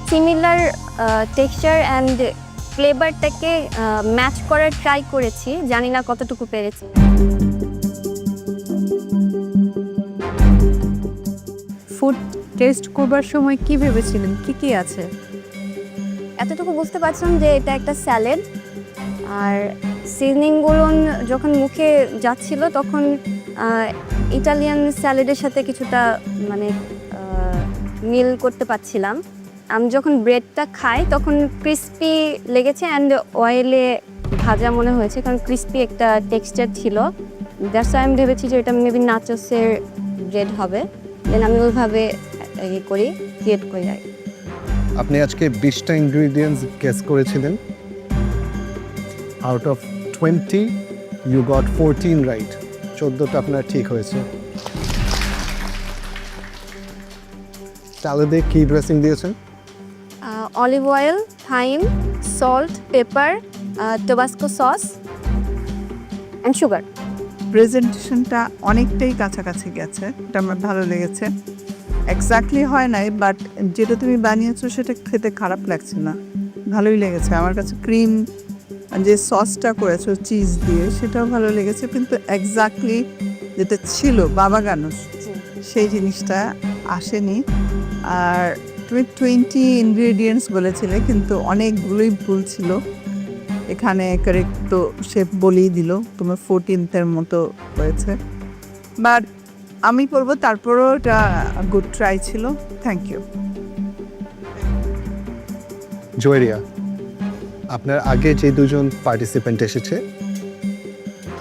Similar texture and ফ্লেভারটাকে ম্যাচ করার ট্রাই করেছি, জানি না কতটুকু পেরেছি। ফুড টেস্ট করবার সময় কি ভেবেছিলেন, কি কি আছে? এতটুকু বুঝতে পারছিলাম যে এটা একটা স্যালাড, আর সিজনিংগুলো যখন মুখে যাচ্ছিল তখন ইটালিয়ান স্যালাডের সাথে কিছুটা মানে মিল করতে পারছিলাম। আমি যখন ব্রেডটা খাই তখন ক্রিস্পি লেগেছে অ্যান্ড অয়েলে ভাজা মনে হয়েছে, কারণ ক্রিস্পি একটা টেক্সচার ছিল। দ্যাটস ওয়াই আমি ভেবেছি যে এটা মেবি নাচোসের ব্রেড হবে, দেন আমি ওইভাবে ইয়ে করি, ক্রিয়েট করে যাই। আপনি আজকে 20টা ইনগ্রিডিয়েন্টস গেস করেছিলেন। Out of 20 you got 14 right. 14টা আপনার ঠিক হয়েছে। সালাদে কি ড্রেসিং দিয়েছেন? Olive oil, thyme, salt, pepper, Tabasco sauce and sugar. প্রেজেন্টেশনটা অনেকটাই কাছাকাছি গেছে, এটা আমার ভালো লেগেছে। এক্স্যাক্টলি হয় নাই, বাট যেটা তুমি বানিয়েছো সেটা খেতে খারাপ লাগছে না, ভালোই লেগেছে আমার কাছে। ক্রিম যে সসটা করেছো চিজ দিয়ে সেটাও ভালো লেগেছে, কিন্তু এক্স্যাক্টলি যেটা ছিল বাবা গানুশ সেই জিনিসটা আসেনি। আর তুমি 20 ইনগ্রিডিয়েন্টস বলেছিলে, কিন্তু অনেকগুলোই ভুল ছিল। এখানে কারেক্ট তো শেফ বলেই দিল, তোমার 14th মতো হয়েছে। বাট আমি বলবো তারপরও এটা গুড ট্রাই ছিল। Thank you. জয়রিয়া, আপনার আগে যে দুজন পার্টিসিপেন্ট এসেছে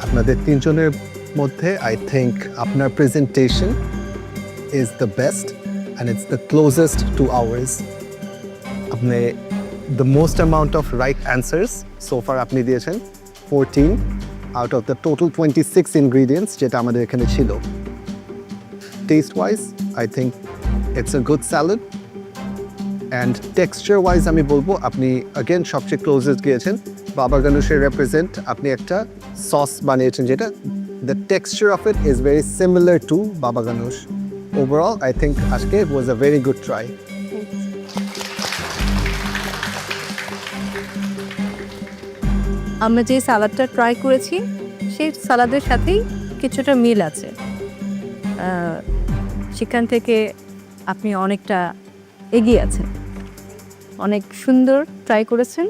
আপনাদের তিনজনের মধ্যে আই থিঙ্ক আপনার presentation is the best and it's the closest to ours. আপনি the most amount of right answers so far আপনি দিয়েছেন 14 out of the total 26 ingredients যেটা আমাদের এখানে ছিল। Taste wise I think it's a good salad and texture wise আমি বলবো আপনি again সবচেয়ে closest গিয়েছেন। বাবা গানুশের রেপ্রেজেন্ট আপনি একটা সস বানিয়েছেন যেটা the texture of it is very similar to বাবা গানুশ। Overall, I think আজকে was a very good try. আমরা যে সালাদটা ট্রাই করেছি সেই সালাদের সাথেই কিছুটা মিল আছে। সেখান থেকে আপনি অনেকটা এগিয়ে আছেন, অনেক সুন্দর ট্রাই করেছেন।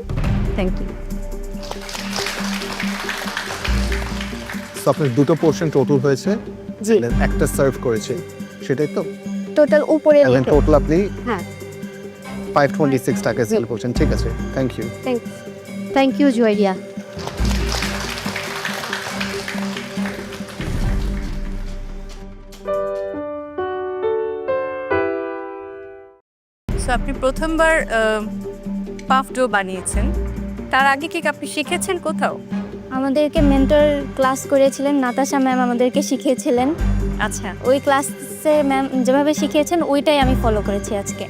Thank you. সো আপনার দুটো পোর্শন টোটাল হয়েছে, একটা সার্ভ করেছে, সেটাই তো টোটাল উপরে টোটাল আপনি হ্যাঁ 526 টাকা সেল করছেন। ঠিক আছে, thank you. Thank you Joyria. So আপনি প্রথমবার পাফ ডো বানিয়েছেন, তার আগে কি আপনি শিখেছেন কোথাও? আমাদেরকে মেন্টর ক্লাস করেছিলেন, নাতাশা ম্যাম আমাদেরকে শিখিয়েছিলেন। আচ্ছা, ওই ক্লাসে ম্যাম যেভাবে শিখিয়েছেন ওইটাই আমি ফলো করেছি আজকে।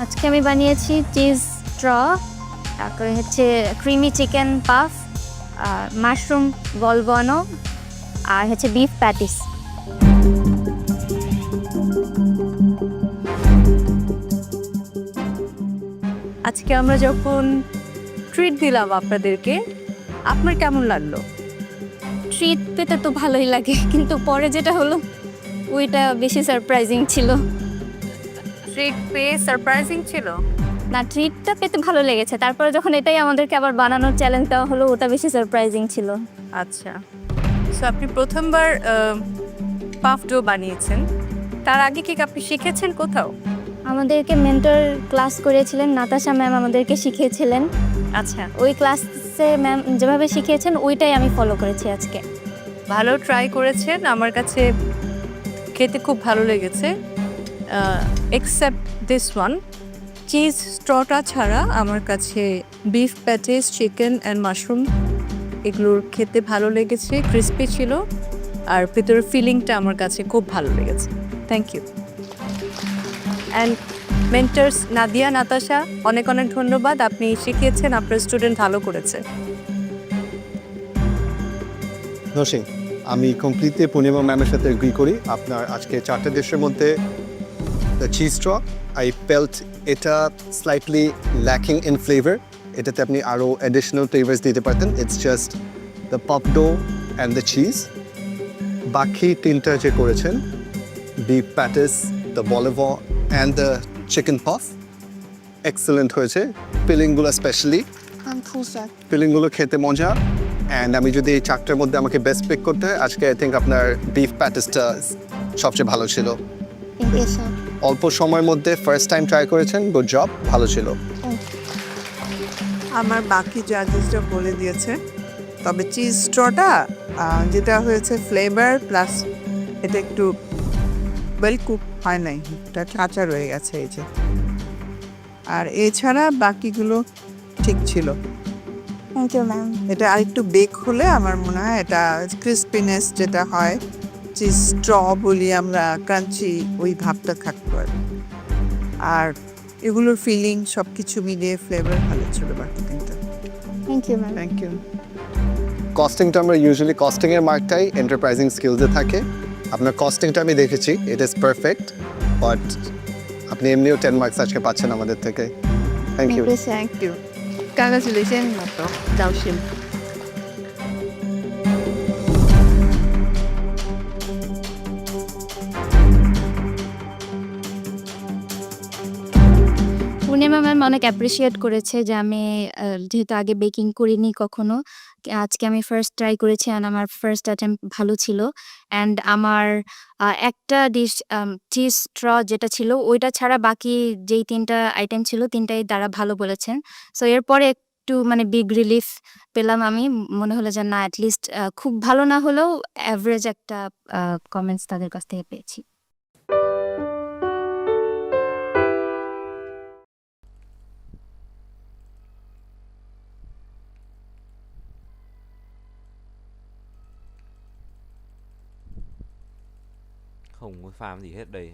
আজকে আমি বানিয়েছি চিজ স্ট্র, তারপরে হচ্ছে ক্রিমি চিকেন পাফ, মাশরুম বলবনো, আর হচ্ছে বিফ প্যাটিস। আজকে আমরা যখন ট্রিট দিলাম আপনাদেরকে, আপনার কেমন লাগলো? ট্রিট পেতে তো ভালোই লাগে, কিন্তু পরে যেটা হলো ওইটা বেশি সারপ্রাইজিং ছিল। ট্রিট পেয়ে সারপ্রাইজিং ছিল? না, ট্রিটটা পেতে ভালো লেগেছে। তারপরে যখন এটাই আমাদেরকে আবার বানানোর চ্যালেঞ্জ দেওয়া হলো, ওটা বেশি সারপ্রাইজিং ছিল। আচ্ছা, সো আপনি প্রথমবার পাফ ডো বানিয়েছেন, তার আগে কি আপনি শিখেছেন কোথাও? আমাদেরকে মেন্টর ক্লাস করিয়েছিলেন, নাতাশা ম্যাম আমাদেরকে শিখিয়েছিলেন। আচ্ছা, ওই ক্লাসে ম্যাম যেভাবে শিখিয়েছেন ওইটাই আমি ফলো করেছি আজকে। ভালো ট্রাই করেছেন, আমার কাছে খেতে খুব ভালো লেগেছে, এক্সেপ্ট দিস ওয়ান। চিজ স্ট্রটা ছাড়া আমার কাছে beef patties, chicken and mushroom এগুলোর খেতে ভালো লেগেছে, ক্রিস্পি ছিল, আর ভিতরের ফিলিংটা আমার কাছে খুব ভালো লেগেছে। Thank you. And mentors Nadia, Natasha, অনেক অনেক ধন্যবাদ, আপনি শিখিয়েছেন, আপনার স্টুডেন্ট ভালো করেছে। নসীম, আমি কমপ্লিটলি পূর্ণিমা ম্যামের সাথে এগ্রি করি। আপনার আজকে 4টে ডিশের মধ্যে the cheese straw, I felt এটা স্লাইটলি ল্যাকিং ইন ফ্লেভার। এটাতে আপনি আরও অ্যাডিশনাল ফ্লেভার্স দিতে পারতেন। It's just the puff dough and the cheese. বাকি 3টা যে করেছেন, বিফ প্যাটিস, দ্য বলিভ and the chicken puff, excellent হয়েছে। ফিলিংগুলো স্পেশালি, ফিলিংগুলো খেতে মজা। অ্যান্ড আমি যদি এই 4টার মধ্যে আমাকে বেস্ট পিক করতে হয়, আজকে আই থিঙ্ক আপনার বিফ প্যাটিসটা সবচেয়ে ভালো ছিল। অল্প সময়ের মধ্যে ফার্স্ট টাইম ট্রাই করেছেন, গুড জব, ভালো ছিল। আমার বাকি জাজেসটা বলে দিয়েছে, তবে চিজ স্ট্রটা যেটা হয়েছে ফ্লেভার প্লাস এটা একটু ওয়েল কুক হয় নাই, এটা কাঁচা রয়ে গেছে এই যে। আর এছাড়া বাকিগুলো ঠিক ছিল। Thank you ma'am. এটা আরেকটু বেক হলে আমার মনে হয় এটা ক্রিস্পিনেস যেটা হয়, চিজ স্ট্র বলি আমরা, ক্রাঞ্চি ওই ভাবটা থাকতে পারে। আর এগুলোর ফিলিং সব কিছু মিলিয়ে ফ্লেভার ভালো ছিল বাকি 3টা। Thank you ma'am. Thank you. কস্টিংটা আমরা ইউজুয়ালি কস্টিংয়ের মার্কটাই এন্টারপ্রাইজিং স্কিলসে থাকে। আপনার কস্টিংটা আমি দেখেছি, ইট ইজ পারফেক্ট, বাট আপনি এমনিও 10 মার্কস আজকে পাচ্ছেন আমাদের থেকে। Thank you. Thank you. Congratulations, Daoshim. Purnima ma'am অনেক অ্যাপ্রিসিয়েট করেছে যে আমি যেহেতু আগে বেকিং করিনি কখনো, আজকে আমি ফার্স্ট ট্রাই করেছি অ্যান্ড আমার ফার্স্ট অ্যাটেম্প ভালো ছিল। অ্যান্ড আমার একটা ডিশ চিজ স্ট্র যেটা ছিল ওইটা ছাড়া বাকি যেই 3টা আইটেম ছিল 3টাই তারা ভালো বলেছেন। সো এরপরে একটু মানে বিগ রিলিফ পেলাম আমি, মনে হলো যে না অ্যাটলিস্ট খুব ভালো না হলেও অ্যাভারেজ একটা কমেন্টস তাদের কাছ থেকে পেয়েছি। Không có farm gì hết đây.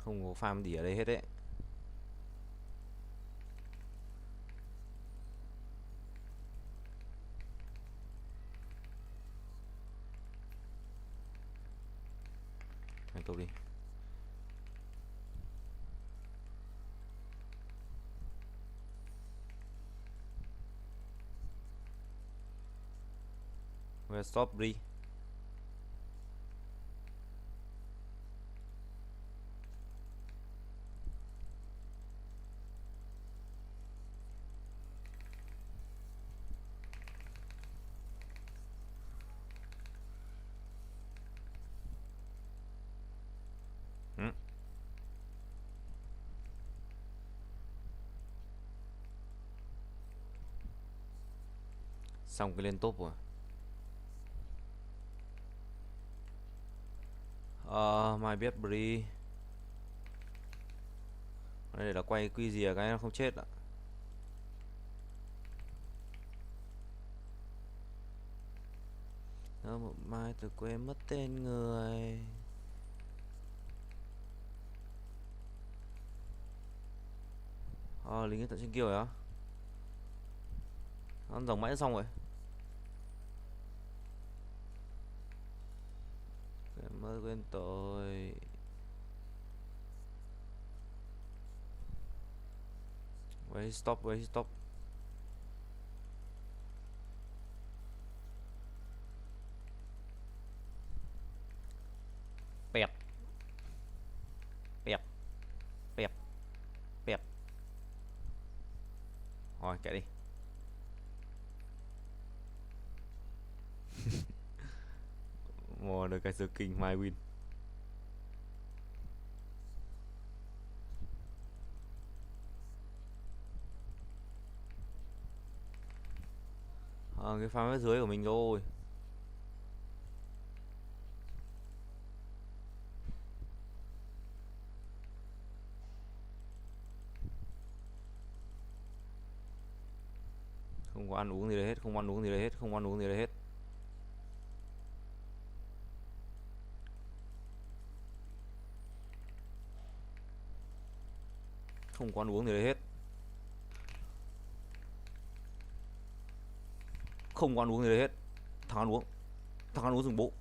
Không có farm gì ở đây hết đấy. Mày tôi đi. Where's stop đi. Xong cái lên top rồi. Mai biết Bri. Đây là quay quy gì cái nó không chết ạ. Đó, một mai tôi quên mất tên người. Lính ở tận trên kia rồi á. Ăn dòng mãi xong rồi. Mới quên tội. Wait, stop, wait, stop. Bẹp. Bẹp. Bẹp. Bẹp. Rồi kệ đi. Mua được cái sơ kinh my win. Cái farm phía dưới của mình rồi. Không có ăn uống gì đây hết, không ăn uống gì đây hết, không ăn uống gì đây hết. Không có ăn uống gì đây hết. Không có ăn uống gì đây hết. Thằng ăn uống. Thằng ăn uống dừng bộ.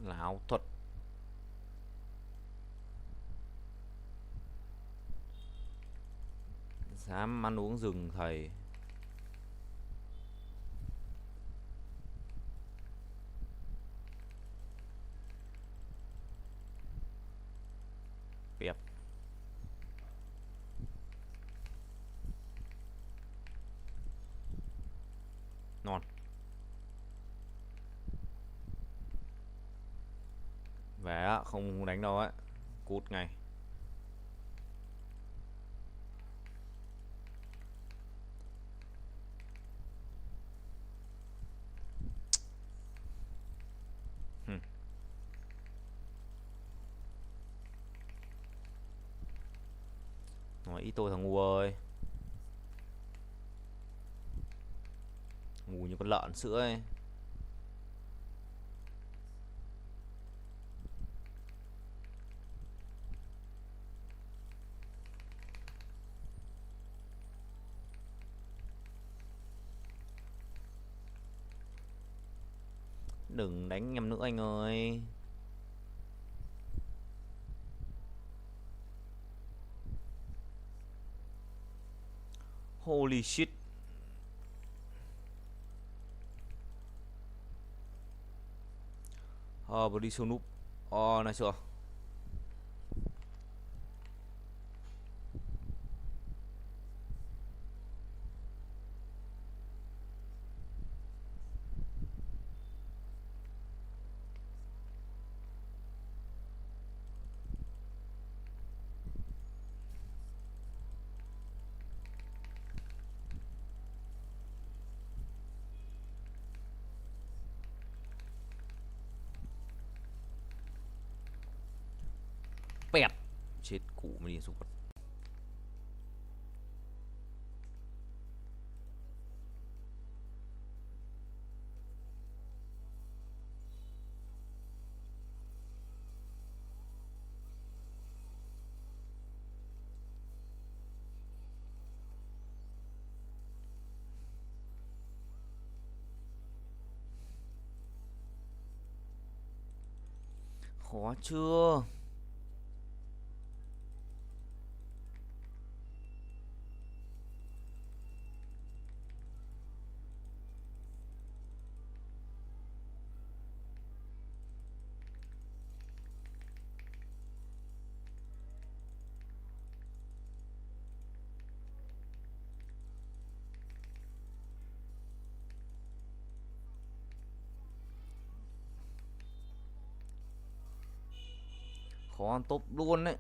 Lão thuật. Dám ăn uống rừng thầy. Bẹp. Non. Về á, không đánh đâu á. Cút ngay. Nói ý tôi thằng ngu ơi. Ngu như con lợn sữa ấy. Đừng đánh em nữa anh ơi. Holy shit. Body so noob. Nice chưa? Bẹt. Chết cụ mới đi xuống. Khó chưa? Khó ăn top luôn đấy.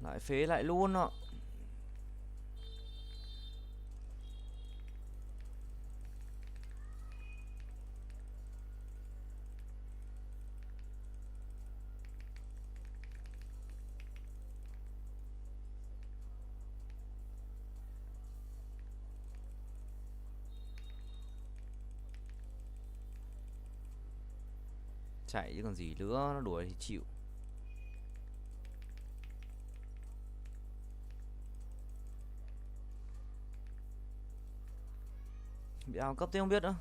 Lại phế lại luôn ạ. Chạy chứ còn gì nữa, nó đuổi thì chịu. Bị ảo cấp thì không biết nữa.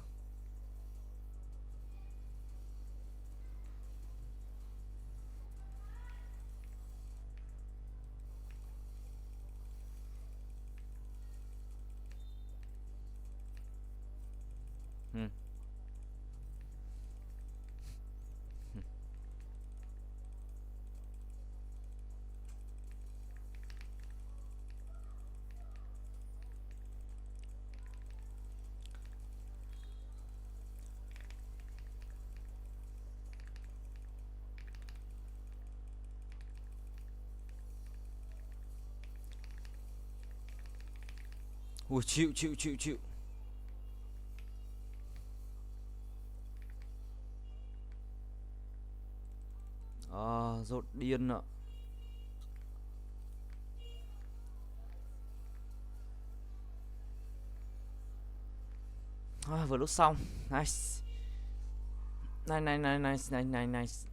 Ừ. Ui, chịu. Rốt điên ạ. Vừa lúc xong. Nice. Nice.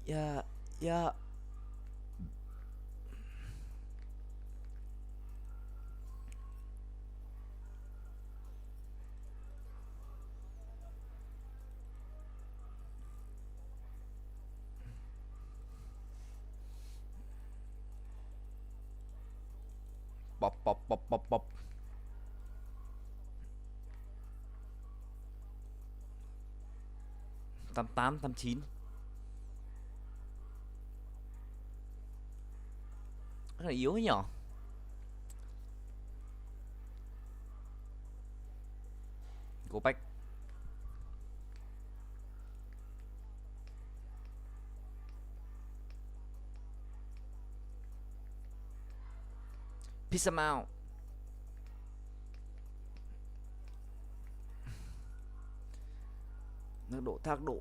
Yeah. Bop. 88, 89. Rất là yếu ấy nhở. Go back. Peace out. Thác độ.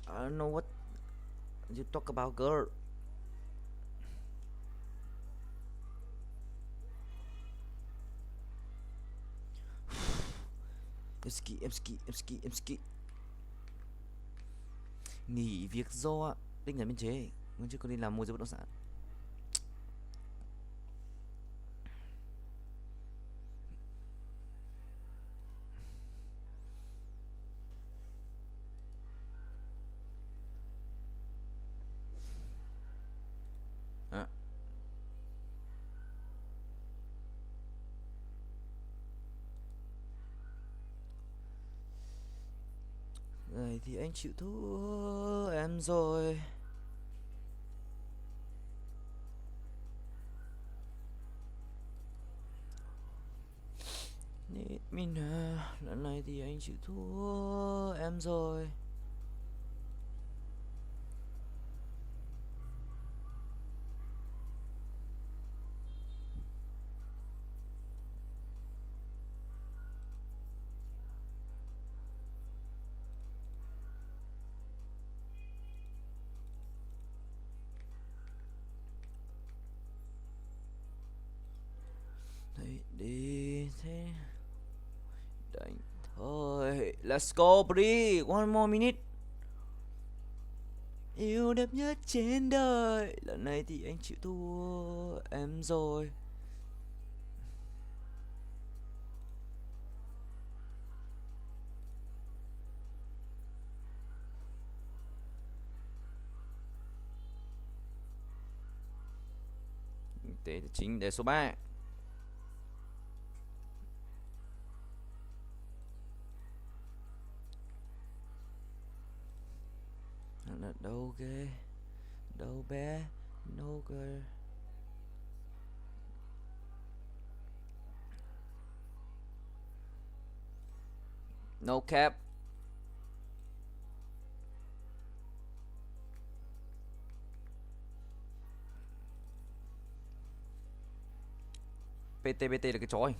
I don't know what you talk about, girl. Em ski. Nghỉ việc do tinh giản biên chế, nhưng chứ còn đi làm môi giới bất động sản. Này thì anh chịu thua em rồi. Need me now. Lần này thì anh chịu thua em rồi. Đi thế đánh thôi. Let's go buddy. One more minute. Yêu đẹp nhất trên đời. Lần này thì anh chịu thua em rồi. Tế chính đề số 3. Đâu ghê, đâu bé, no girl. No cap. PT là cái chó.